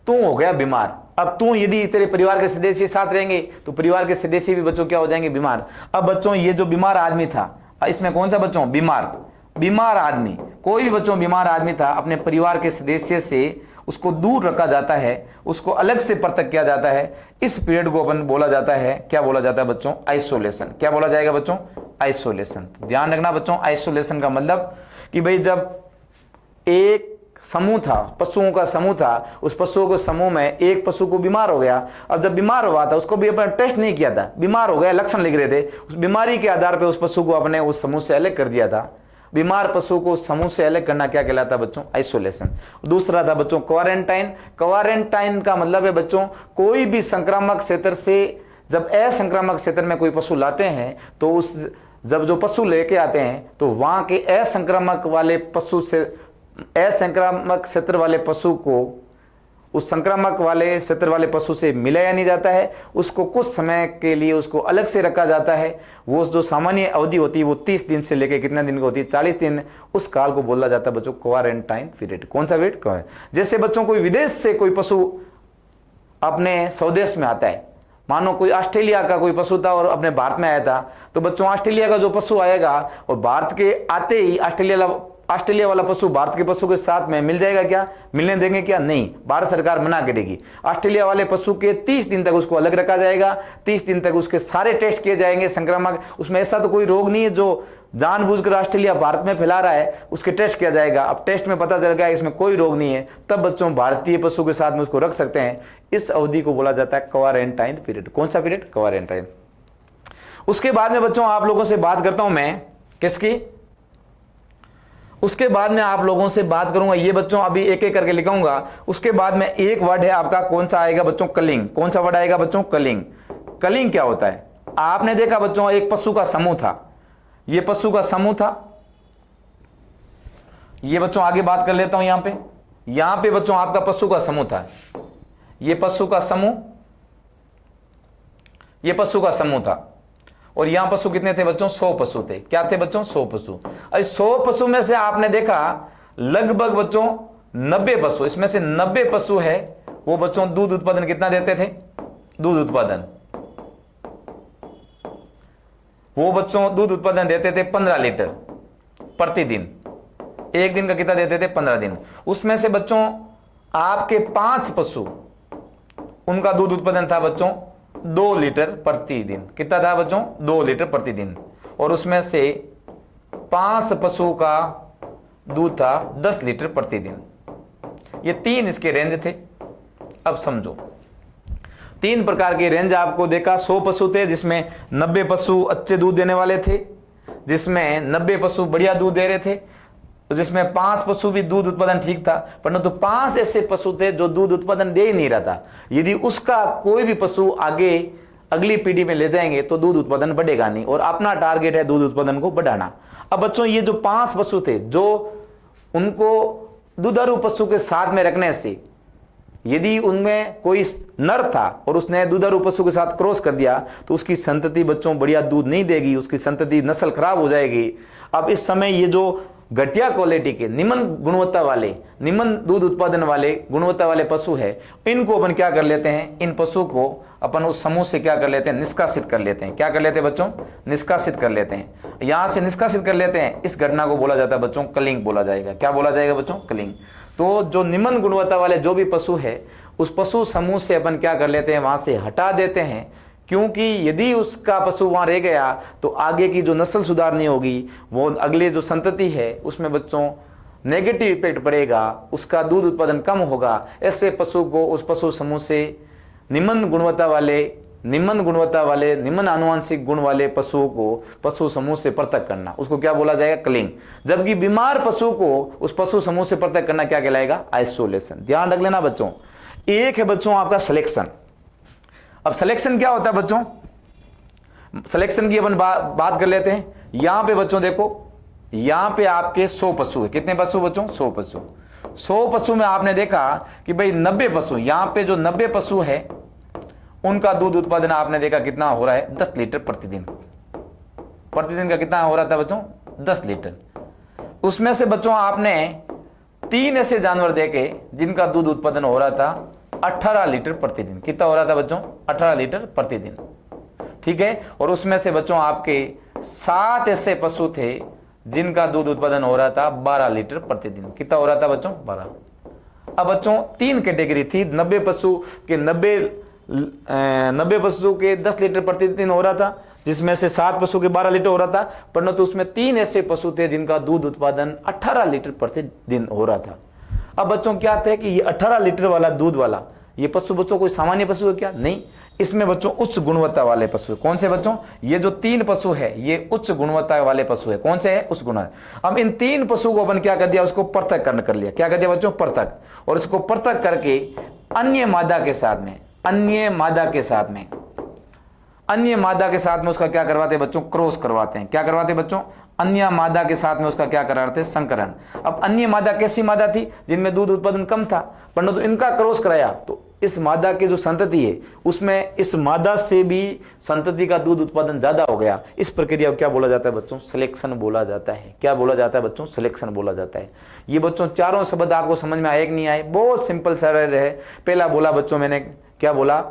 तू हो गया बीमार। अब तू, यदि तेरे परिवार के सदस्य साथ रहेंगे तो परिवार के सदस्य भी बच्चों क्या हो जाएंगे? बीमार। अब बच्चों ये जो बीमार आदमी था, इसमें कौन सा बच्चों? बीमार आदमी, कोई भी बच्चों बीमार आदमी था, अपने परिवार के सदस्य से उसको दूर रखा जाता है, उसको अलग से पृथक किया जाता है। इस पीरियड को अपन बोला जाता है, क्या बोला जाता है बच्चों? आइसोलेशन। क्या बोला जाएगा बच्चों? आइसोलेशन। ध्यान रखना बच्चों, आइसोलेशन का मतलब कि भाई जब एक समूह था, पशुओं का समूह था, उस पशुओं के समूह में एक पशु को बीमार हो गया। अब जब बीमार हुआ था उसको भी अपना टेस्ट नहीं किया था, बीमार हो गया, लक्षण लिख रहे थे, उस बीमारी के आधार पे उस पशु को अपने उस समूह से अलग कर दिया था। बीमार पशु को समूह से अलग करना क्या कहलाता बच्चों? आइसोलेशन। दूसरा था बच्चों क्वारंटाइन। क्वारंटाइन का मतलब है बच्चों, कोई भी संक्रामक क्षेत्र से जब असंक्रामक क्षेत्र में कोई पशु लाते हैं तो उस जब जो पशु लेके आते हैं तो वहां के असंक्रामक वाले पशु से, असंक्रामक क्षेत्र वाले पशु को उस संक्रामक वाले क्षेत्र वाले पशु से मिलाया नहीं जाता है। उसको कुछ समय के लिए उसको अलग से रखा जाता है। वो जो सामान्य अवधि होती है वो 30 दिन से लेकर कितने दिन की होती है? 40 दिन। उस काल को बोला जाता है बच्चों क्वारंटाइन पीरियड। कौन सा पीरियड? जैसे बच्चों कोई विदेश से कोई पशु अपने स्वदेश में आता है, मानो कोई ऑस्ट्रेलिया का कोई पशु था और अपने भारत में आया था, तो बच्चों ऑस्ट्रेलिया का जो पशु आएगा और भारत के आते ही ऑस्ट्रेलिया वाला पशु भारत के पशु के साथ में मिल जाएगा क्या? मिलने देंगे क्या? नहीं, भारत सरकार मना करेगी। ऑस्ट्रेलिया वाले पशु के 30 दिन तक उसको अलग रखा जाएगा। 30 दिन तक उसके सारे टेस्ट किए जाएंगे संक्रामक। उसमें ऐसा तो कोई रोग नहीं है जो जानबूझकर ऑस्ट्रेलिया भारत में फैला रहा है, उसके टेस्ट किया जाएगा। अब टेस्ट में पता चल गया इसमें कोई रोग नहीं है, तब बच्चों भारतीय पशु के साथ में उसको रख सकते हैं। इस अवधि को बोला जाता है क्वारंटाइन पीरियड। कौन सा पीरियड? क्वारंटाइन। उसके बाद में बच्चों आप लोगों से बात करता हूं मैं किसकी? उसके बाद में आप लोगों से बात करूंगा, ये बच्चों अभी एक एक करके लिखाऊंगा। उसके बाद में एक वर्ड है आपका, कौन सा आएगा बच्चों? कलिंग। कौन सा वर्ड आएगा बच्चों? कलिंग। कलिंग क्या होता है? आपने देखा बच्चों एक पशु का समूह था, ये पशु का समूह था, ये बच्चों आगे बात कर लेता हूं यहां पे। यहां पे बच्चों आपका पशु का समूह था, ये पशु का समूह, ये पशु का समूह था, और यहां पशु कितने थे बच्चों? 100 पशु थे। क्या थे बच्चों? 100 पशु। और 100 पशु में से आपने देखा लगभग बच्चों 90 पशु, इसमें से 90 पशु है वो बच्चों दूध उत्पादन कितना देते थे? दूध उत्पादन, वो बच्चों दूध उत्पादन देते थे 15 लीटर प्रतिदिन। एक दिन का कितना देते थे? 15 दिन। उसमें से बच्चों आपके 5 पशु, उनका दूध उत्पादन था बच्चों 2 लीटर प्रतिदिन। कितना था बच्चों? 2 लीटर प्रतिदिन। और उसमें से 5 पशु का दूध था 10 लीटर प्रतिदिन। ये 3 इसके रेंज थे। अब समझो 3 प्रकार की रेंज आपको देखा। 100 पशु थे जिसमें 90 पशु अच्छे दूध देने वाले थे, जिसमें 90 पशु बढ़िया दूध दे रहे थे, जिसमें 5 पशु भी दूध उत्पादन ठीक था, परंतु 5 ऐसे पशु थे जो दूध उत्पादन दे ही नहीं रहा था। यदि उसका कोई भी पशु आगे अगली पीढ़ी में ले जाएंगे तो दूध उत्पादन बढ़ेगा नहीं, और अपना टारगेट है दूध उत्पादन को बढ़ाना। अब बच्चों ये जो 5 पशु थे, जो उनको दुधारू पशु के साथ में रखने से यदि उनमें कोई नर था और उसने दुधारू पशु के साथ क्रॉस कर दिया तो उसकी संतति बच्चों बढ़िया दूध नहीं देगी, उसकी संतति नस्ल खराब हो जाएगी। अब इस समय ये जो घटिया क्वालिटी के निम्न गुणवत्ता वाले, निम्न दूध उत्पादन वाले गुणवत्ता वाले पशु है, इनको अपन क्या कर लेते हैं? इन पशु को अपन उस समूह से क्या कर लेते हैं? निष्कासित कर लेते हैं। क्या कर लेते हैं बच्चों? निष्कासित कर लेते हैं। यहां से निष्कासित कर लेते हैं। इस घटना को बोला जाता है बच्चों कलिंग बोला जाएगा। क्या बोला जाएगा बच्चों? कलिंग। तो जो निम्न गुणवत्ता वाले जो भी पशु है उस पशु समूह से अपन क्या कर लेते हैं? वहां से हटा देते हैं, क्योंकि यदि उसका पशु वहां रह गया तो आगे की जो नस्ल सुधार नहीं होगी, वो अगले जो संतति है उसमें बच्चों नेगेटिव इफेक्ट पड़ेगा, उसका दूध उत्पादन कम होगा। ऐसे पशु को उस पशु समूह से निम्न गुणवत्ता वाले निम्न आनुवंशिक गुण वाले पशुओं को पशु समूह से पृथक करना, उसको क्या बोला जाएगा? कलिंग। जबकि बीमार पशु को उस पशु समूह से पृथक करना क्या कहलाएगा? आइसोलेशन। ध्यान रख लेना बच्चों। एक है बच्चों आपका सिलेक्शन। अब सिलेक्शन क्या होता है बच्चों? सिलेक्शन की अपन बात कर लेते हैं। यहां पे बच्चों देखो, यहां पे आपके 100 पशु है। कितने पशु बच्चों? 100 पशु। 100 पशु में आपने देखा कि भाई 90 पशु, यहां पे जो 90 पशु है उनका दूध उत्पादन आपने देखा कितना हो रहा है? 10 लीटर प्रतिदिन। प्रतिदिन का कितना हो रहा था बच्चों? 10 लीटर। उसमें से बच्चों आपने 3 ऐसे जानवर देखे जिनका दूध उत्पादन हो रहा था 18 लीटर प्रतिदिन। कितना हो रहा था बच्चों? 18 लीटर प्रतिदिन। ठीक है। और उसमें से बच्चों आपके 7 ऐसे पशु थे जिनका दूध उत्पादन हो रहा था 12 लीटर प्रतिदिन। कितना हो रहा था बच्चों? 12। अब बच्चों 3 कैटेगरी थी। 90 पशु के 90 पशु के 10 लीटर प्रतिदिन हो रहा था, जिसमें से 7 पशु के 12 लीटर हो रहा था, परंतु उसमें 3 ऐसे पशु थे जिनका दूध उत्पादन 18 लीटर प्रतिदिन हो रहा था। अब बच्चों क्या थे कि ये 18 लीटर वाला दूध वाला ये पशु बच्चों कोई सामान्य पशु है क्या? नहीं, इसमें बच्चों उच्च गुणवत्ता वाले पशु है। कौन से बच्चों? ये जो 3 पशु है ये उच्च गुणवत्ता वाले पशु है। कौन से है? उच्च गुणवत्ता। अब इन 3 पशु को अपन क्या कर दिया? उसको पृथक कर लिया। क्या कर दिया बच्चों? पृथक। और इसको पृथक करके अन्य मादा के साथ में उसका क्या करवाते हैं बच्चों? क्रॉस करवाते हैं। क्या करवाते हैं बच्चों? अन्य मादा के साथ में उसका क्या कराते हैं? संकरण। अब अन्य मादा कैसी मादा थी? जिनमें दूध उत्पादन कम था, परंतु इनका क्रॉस कराया तो इस मादा की जो संतति है उसमें इस मादा से भी संतति का दूध उत्पादन ज्यादा हो गया। इस प्रक्रिया को क्या बोला जाता है बच्चों? सिलेक्शन बोला जाता है। क्या बोला जाता है बच्चों? सिलेक्शन बोला जाता है। ये बच्चों चारों शब्द आपको समझ में आए कि नहीं आए? बहुत सिंपल सरल है। पहला बोला बच्चों मैंने, क्या बोला?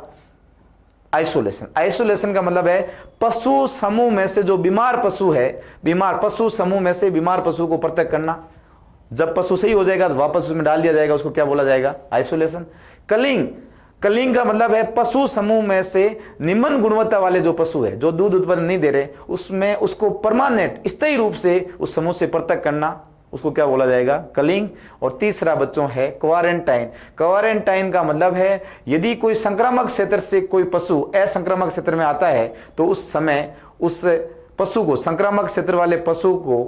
आइसोलेशन। आइसोलेशन का मतलब है पशु समूह में से जो बीमार पशु है, बीमार पशु समूह में से बीमार पशु को पृथक करना। जब पशु सही हो जाएगा तो वापस उसमें डाल दिया जाएगा, उसको क्या बोला जाएगा? आइसोलेशन। कलिंग। कलिंग का मतलब है पशु समूह में से निम्न गुणवत्ता वाले जो पशु है जो दूध उत्पादन नहीं दे रहे, उसमें उसको परमानेंट स्थायी रूप से उस समूह से पृथक करना, उसको क्या बोला जाएगा? कलिंग। और तीसरा बच्चों है क्वारंटाइन। क्वारंटाइन का मतलब है यदि कोई संक्रामक क्षेत्र से कोई पशु असंक्रामक क्षेत्र में आता है तो उस समय उस पशु को, संक्रामक क्षेत्र वाले पशु को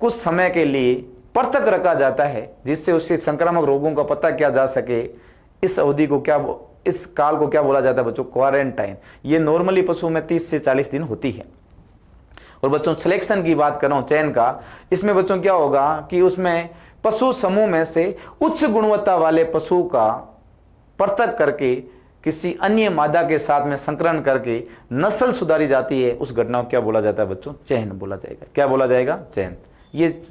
कुछ समय के लिए पृथक रखा जाता है जिससे उससे संक्रामक रोगों का पता किया जा सके। इस अवधि को क्या, इस काल को क्या बोला जाता है बच्चों? क्वारंटाइन। ये नॉर्मली पशु में 30 से 40 दिन होती है। और बच्चों सिलेक्शन की बात कर रहा हूं, चयन का, इसमें बच्चों क्या होगा कि उसमें पशु समूह में से उच्च गुणवत्ता वाले पशु का पृथक करके किसी अन्य मादा के साथ में संकरण करके नस्ल सुधारी जाती है, उस घटना को क्या बोला जाता है बच्चों? चयन बोला जाएगा। क्या बोला जाएगा? चयन। ये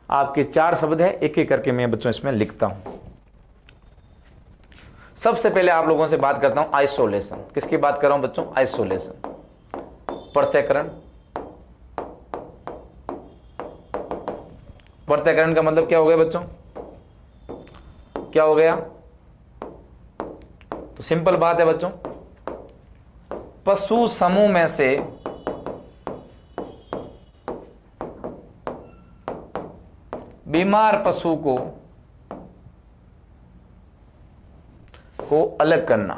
आपके 4 शब्द है, एक एक करके मैं बच्चों इसमें लिखता हूं। सबसे पहले आप लोगों से बात करता हूं आइसोलेशन। किसकी बात कर रहा हूं बच्चों? आइसोलेशन, पृथक्करण। पृथक्करण का मतलब क्या हो गया बच्चों? क्या हो गया? तो सिंपल बात है बच्चों, पशु समूह में से बीमार पशु को अलग करना।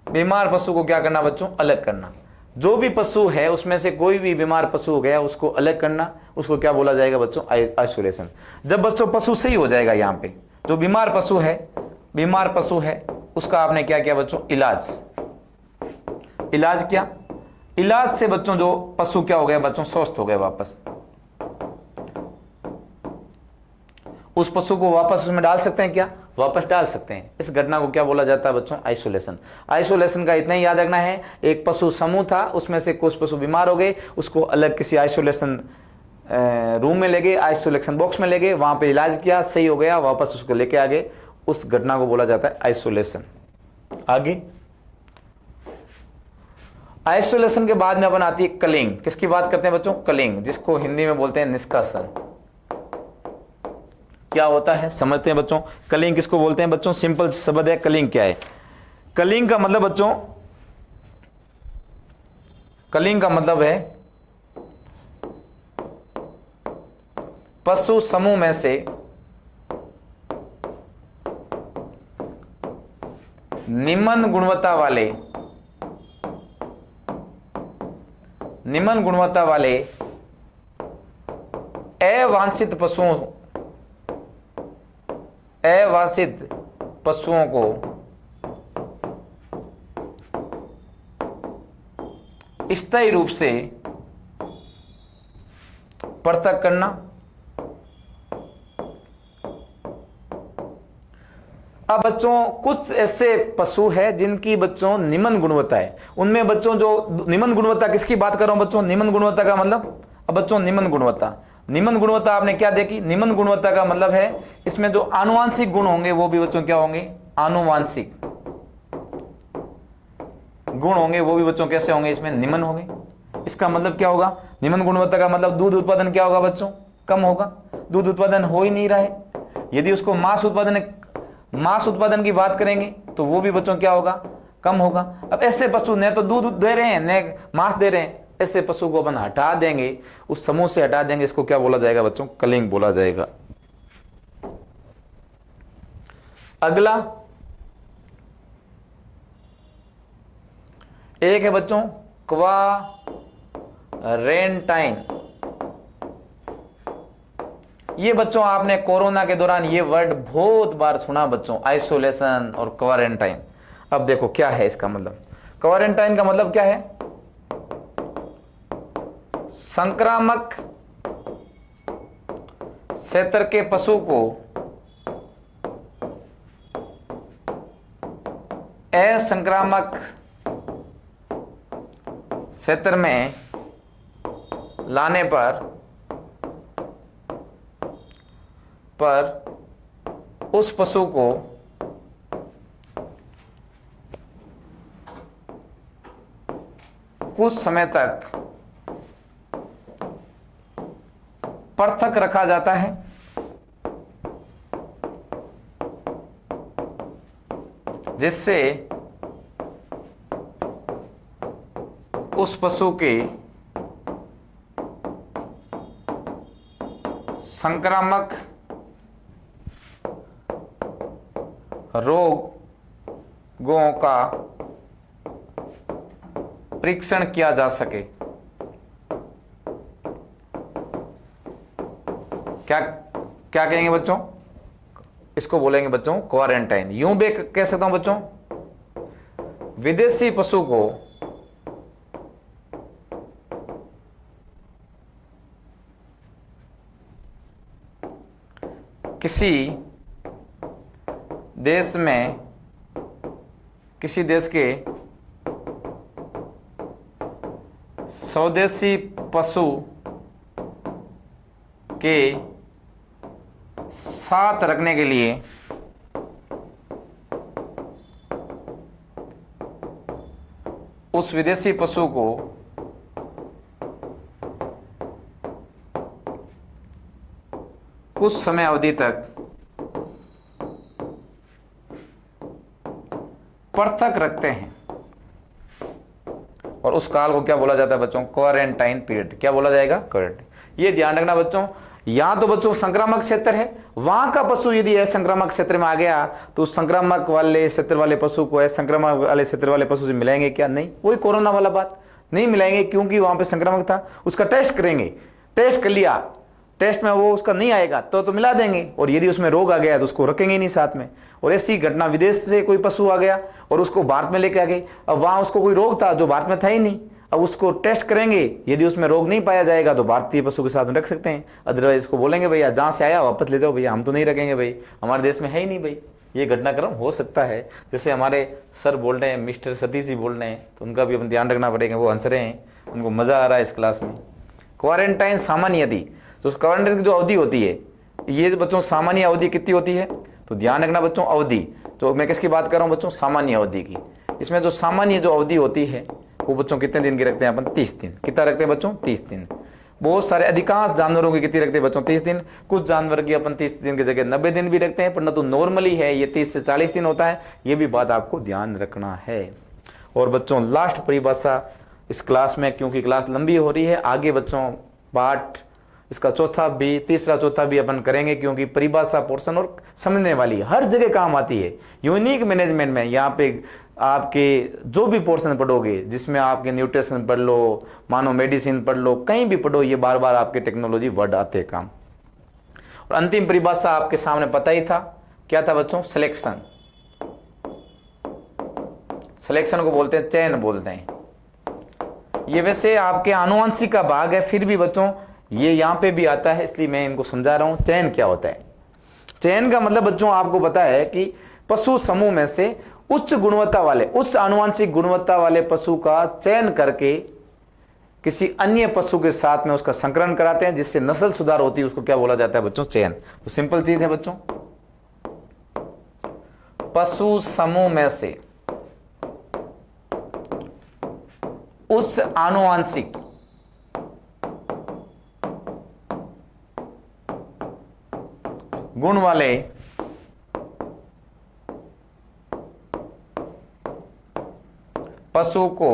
बीमार पशु को क्या करना बच्चों? अलग करना। जो भी पशु है उसमें से कोई भी बीमार पशु हो गया, उसको अलग करना, उसको क्या बोला जाएगा बच्चों? आइसोलेशन। जब बच्चों पशु सही हो जाएगा, यहां पे जो बीमार पशु है उसका आपने क्या किया बच्चों? इलाज। इलाज क्या? इलाज से बच्चों जो पशु क्या हो गया बच्चों? स्वस्थ हो गए वापस। उस पशु को वापस उसमें डाल सकते हैं क्या? वापस डाल सकते हैं। इस घटना को क्या बोला जाता है बच्चों? आइसोलेशन। आइसोलेशन का इतना ही याद रखना है, एक पशु समूह था, उसमें से कुछ पशु बीमार हो गए, उसको अलग किसी आइसोलेशन रूम में ले गए, आइसोलेशन बॉक्स में ले गए, वहां पे इलाज किया, सही हो गया, वापस उसको लेके आ गए। उस घटना को बोला जाता है आइसोलेशन। आगे आइसोलेशन के बाद में अपन आती है कलिंग। किसकी बात करते हैं बच्चों? कलिंग, जिसको हिंदी में बोलते हैं निष्कासन। क्या होता है समझते हैं बच्चों? कलिंग किसको बोलते हैं बच्चों? सिंपल शब्द है कलिंग। क्या है कलिंग का मतलब बच्चों? कलिंग का मतलब है पशु समूह में से निम्न गुणवत्ता वाले अवांछित पशुओं को स्थायी रूप से पृथक करना। अब बच्चों कुछ ऐसे पशु है जिनकी बच्चों निम्न गुणवत्ता है, उनमें बच्चों जो निम्न गुणवत्ता, किसकी बात कर रहा हूं बच्चों? निम्न गुणवत्ता का मतलब, अब बच्चों निम्न गुणवत्ता आपने क्या देखी? निम्न गुणवत्ता का मतलब है इसमें जो आनुवांशिक गुण होंगे वो भी बच्चों क्या होंगे? आनुवांशिक गुण होंगे वो भी बच्चों कैसे होंगे? इसमें निम्न होंगे। इसका मतलब क्या होगा? निम्न गुणवत्ता का मतलब दूध उत्पादन क्या होगा बच्चों? कम होगा। दूध उत्पादन हो ही नहीं रहा है। यदि उसको मांस उत्पादन की बात करेंगे तो वो भी बच्चों क्या होगा? कम होगा। अब ऐसे पशु न तो दूध दे रहे हैं न मांस दे रहे हैं, ऐसे पशु को अपन हटा देंगे, उस समूह से हटा देंगे। इसको क्या बोला जाएगा बच्चों? कलिंग बोला जाएगा। अगला एक है बच्चों क्वारेंटाइन। ये बच्चों आपने कोरोना के दौरान ये वर्ड बहुत बार सुना बच्चों, आइसोलेशन और क्वारेंटाइन। अब देखो क्या है इसका मतलब। क्वारेंटाइन का मतलब क्या है? संक्रामक क्षेत्र के पशु को असंक्रामक क्षेत्र में लाने पर उस पशु को कुछ समय तक पृथक रखा जाता है, जिससे उस पशु के संक्रामक रोगों का परीक्षण किया जा सके। क्या क्या कहेंगे बच्चों? इसको बोलेंगे बच्चों क्वारंटाइन। यूं भी कह सकता हूं बच्चों, विदेशी पशु को किसी देश के स्वदेशी पशु के साथ रखने के लिए उस विदेशी पशु को कुछ समय अवधि तक पृथक रखते हैं और उस काल को क्या बोला जाता है बच्चों? Quarantine period. क्या बोला जाएगा? क्वारंटाइन। ये ध्यान रखना बच्चों, यहां तो बच्चों संक्रामक क्षेत्र है, वहां का पशु यदि असंक्रामक क्षेत्र में आ गया तो उस संक्रामक वाले क्षेत्र वाले पशु को असंक्रामक वाले क्षेत्र वाले पशु से मिलाएंगे क्या? नहीं, वही कोरोना वाला बात, नहीं मिलाएंगे क्योंकि वहां पे संक्रामक था। उसका टेस्ट करेंगे, टेस्ट कर लिया, टेस्ट में वो उसका नहीं आएगा तो मिला देंगे, और यदि उसमें रोग आ गया तो उसको रखेंगे नहीं साथ में। और ऐसी घटना विदेश से कोई पशु आ गया और उसको भारत में लेके आ गए, अब वहां उसको कोई रोग था जो भारत में था ही नहीं, अब उसको टेस्ट करेंगे, यदि उसमें रोग नहीं पाया जाएगा तो भारतीय पशु के साथ में रख सकते हैं, अदरवाइज उसको बोलेंगे भैया जहाँ से आया वापस ले जाओ भैया, हम तो नहीं रखेंगे भाई, हमारे देश में है ही नहीं भाई। ये घटनाक्रम हो सकता है। जैसे हमारे सर बोल रहे हैं, मिस्टर सतीश जी बोल रहे हैं, तो उनका भी अपन ध्यान रखना पड़ेगा, वो हंस रहे हैं, उनको मजा आ रहा है इस क्लास में। क्वारंटाइन सामान्य यदि, तो उस क्वारंटाइन की जो अवधि होती है, ये बच्चों सामान्य अवधि कितनी होती है? तो ध्यान रखना बच्चों अवधि, तो मैं किसकी बात कर रहा हूँ बच्चों? सामान्य अवधि की। इसमें जो सामान्य जो अवधि होती है वो बच्चों कितने दिन की रखते हैं अपन? 30 दिन। कितना रखते हैं बच्चों? 30 दिन। बहुत सारे अधिकांश जानवरों की कितनी रखते हैं बच्चों? 30 दिन। कुछ जानवर की अपन 30 दिन की जगह 90 दिन भी रखते हैं, पर न तो नॉर्मली है ये 30 से 40 दिन होता है, ये भी बात आपको ध्यान रखना है। और बच्चों लास्ट परिभाषा इस क्लास में, क्योंकि क्लास लंबी हो रही है, आगे बच्चों पार्ट इसका तीसरा चौथा भी अपन करेंगे, क्योंकि परिभाषा पोर्शन और समझने वाली हर जगह काम आती है। यूनिक मैनेजमेंट में यहाँ पे आपके जो भी पोर्शन पढ़ोगे, जिसमें आपके न्यूट्रिशन पढ़ लो, मानो मेडिसिन पढ़ लो, कहीं भी पढ़ो, ये बार बार आपके टेक्नोलॉजी वर्ड आते काम। और अंतिम परिभाषा आपके सामने पता ही था, क्या था बच्चों? सिलेक्शन। सिलेक्शन को बोलते हैं चयन बोलते हैं। ये वैसे आपके आनुवंशिक का भाग है, फिर भी बच्चों ये यहां पे भी आता है, इसलिए मैं इनको समझा रहा हूं। चयन क्या होता है? चयन का मतलब बच्चों आपको पता है कि पशु समूह में से उच्च गुणवत्ता वाले, उच्च आनुवंशिक गुणवत्ता वाले पशु का चयन करके किसी अन्य पशु के साथ में उसका संकरण कराते हैं, जिससे नस्ल सुधार होती है, उसको क्या बोला जाता है बच्चों? चयन। तो सिंपल चीज है बच्चों, पशु समूह में से उच्च आनुवंशिक गुण वाले पशु को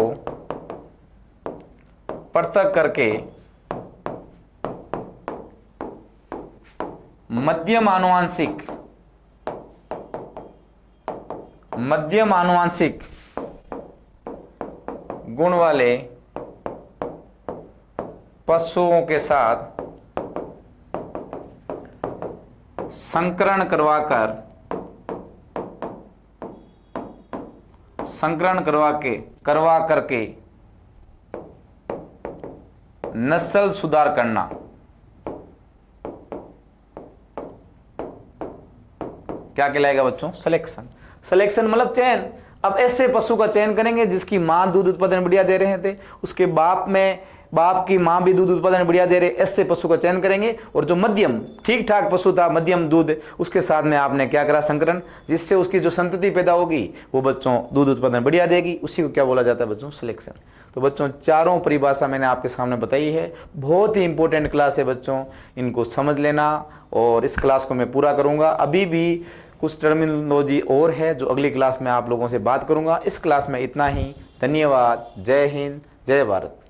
पृथक करके मध्यम आनुवंशिक गुण वाले पशुओं के साथ संकरण करवा करके नस्ल सुधार करना। क्या कहलाएगा बच्चों? सिलेक्शन। सिलेक्शन मतलब चयन। अब ऐसे पशु का चयन करेंगे जिसकी मां दूध उत्पादन बढ़िया दे रहे थे, उसके बाप की मां भी दूध उत्पादन बढ़िया दे रहे, ऐसे पशु का चयन करेंगे। और जो मध्यम ठीक ठाक पशु था, मध्यम दूध, उसके साथ में आपने क्या करा? संकरण, जिससे उसकी जो संतति पैदा होगी वो बच्चों दूध उत्पादन बढ़िया देगी, उसी को क्या बोला जाता है बच्चों? सिलेक्शन। तो बच्चों चारों परिभाषा मैंने आपके सामने बताई है, बहुत ही इंपॉर्टेंट क्लास है बच्चों, इनको समझ लेना। और इस क्लास को मैं पूरा करूंगा, अभी भी कुछ टर्मिनोलॉजी और है जो अगली क्लास में आप लोगों से बात करूंगा। इस क्लास में इतना ही। धन्यवाद। जय हिंद, जय भारत।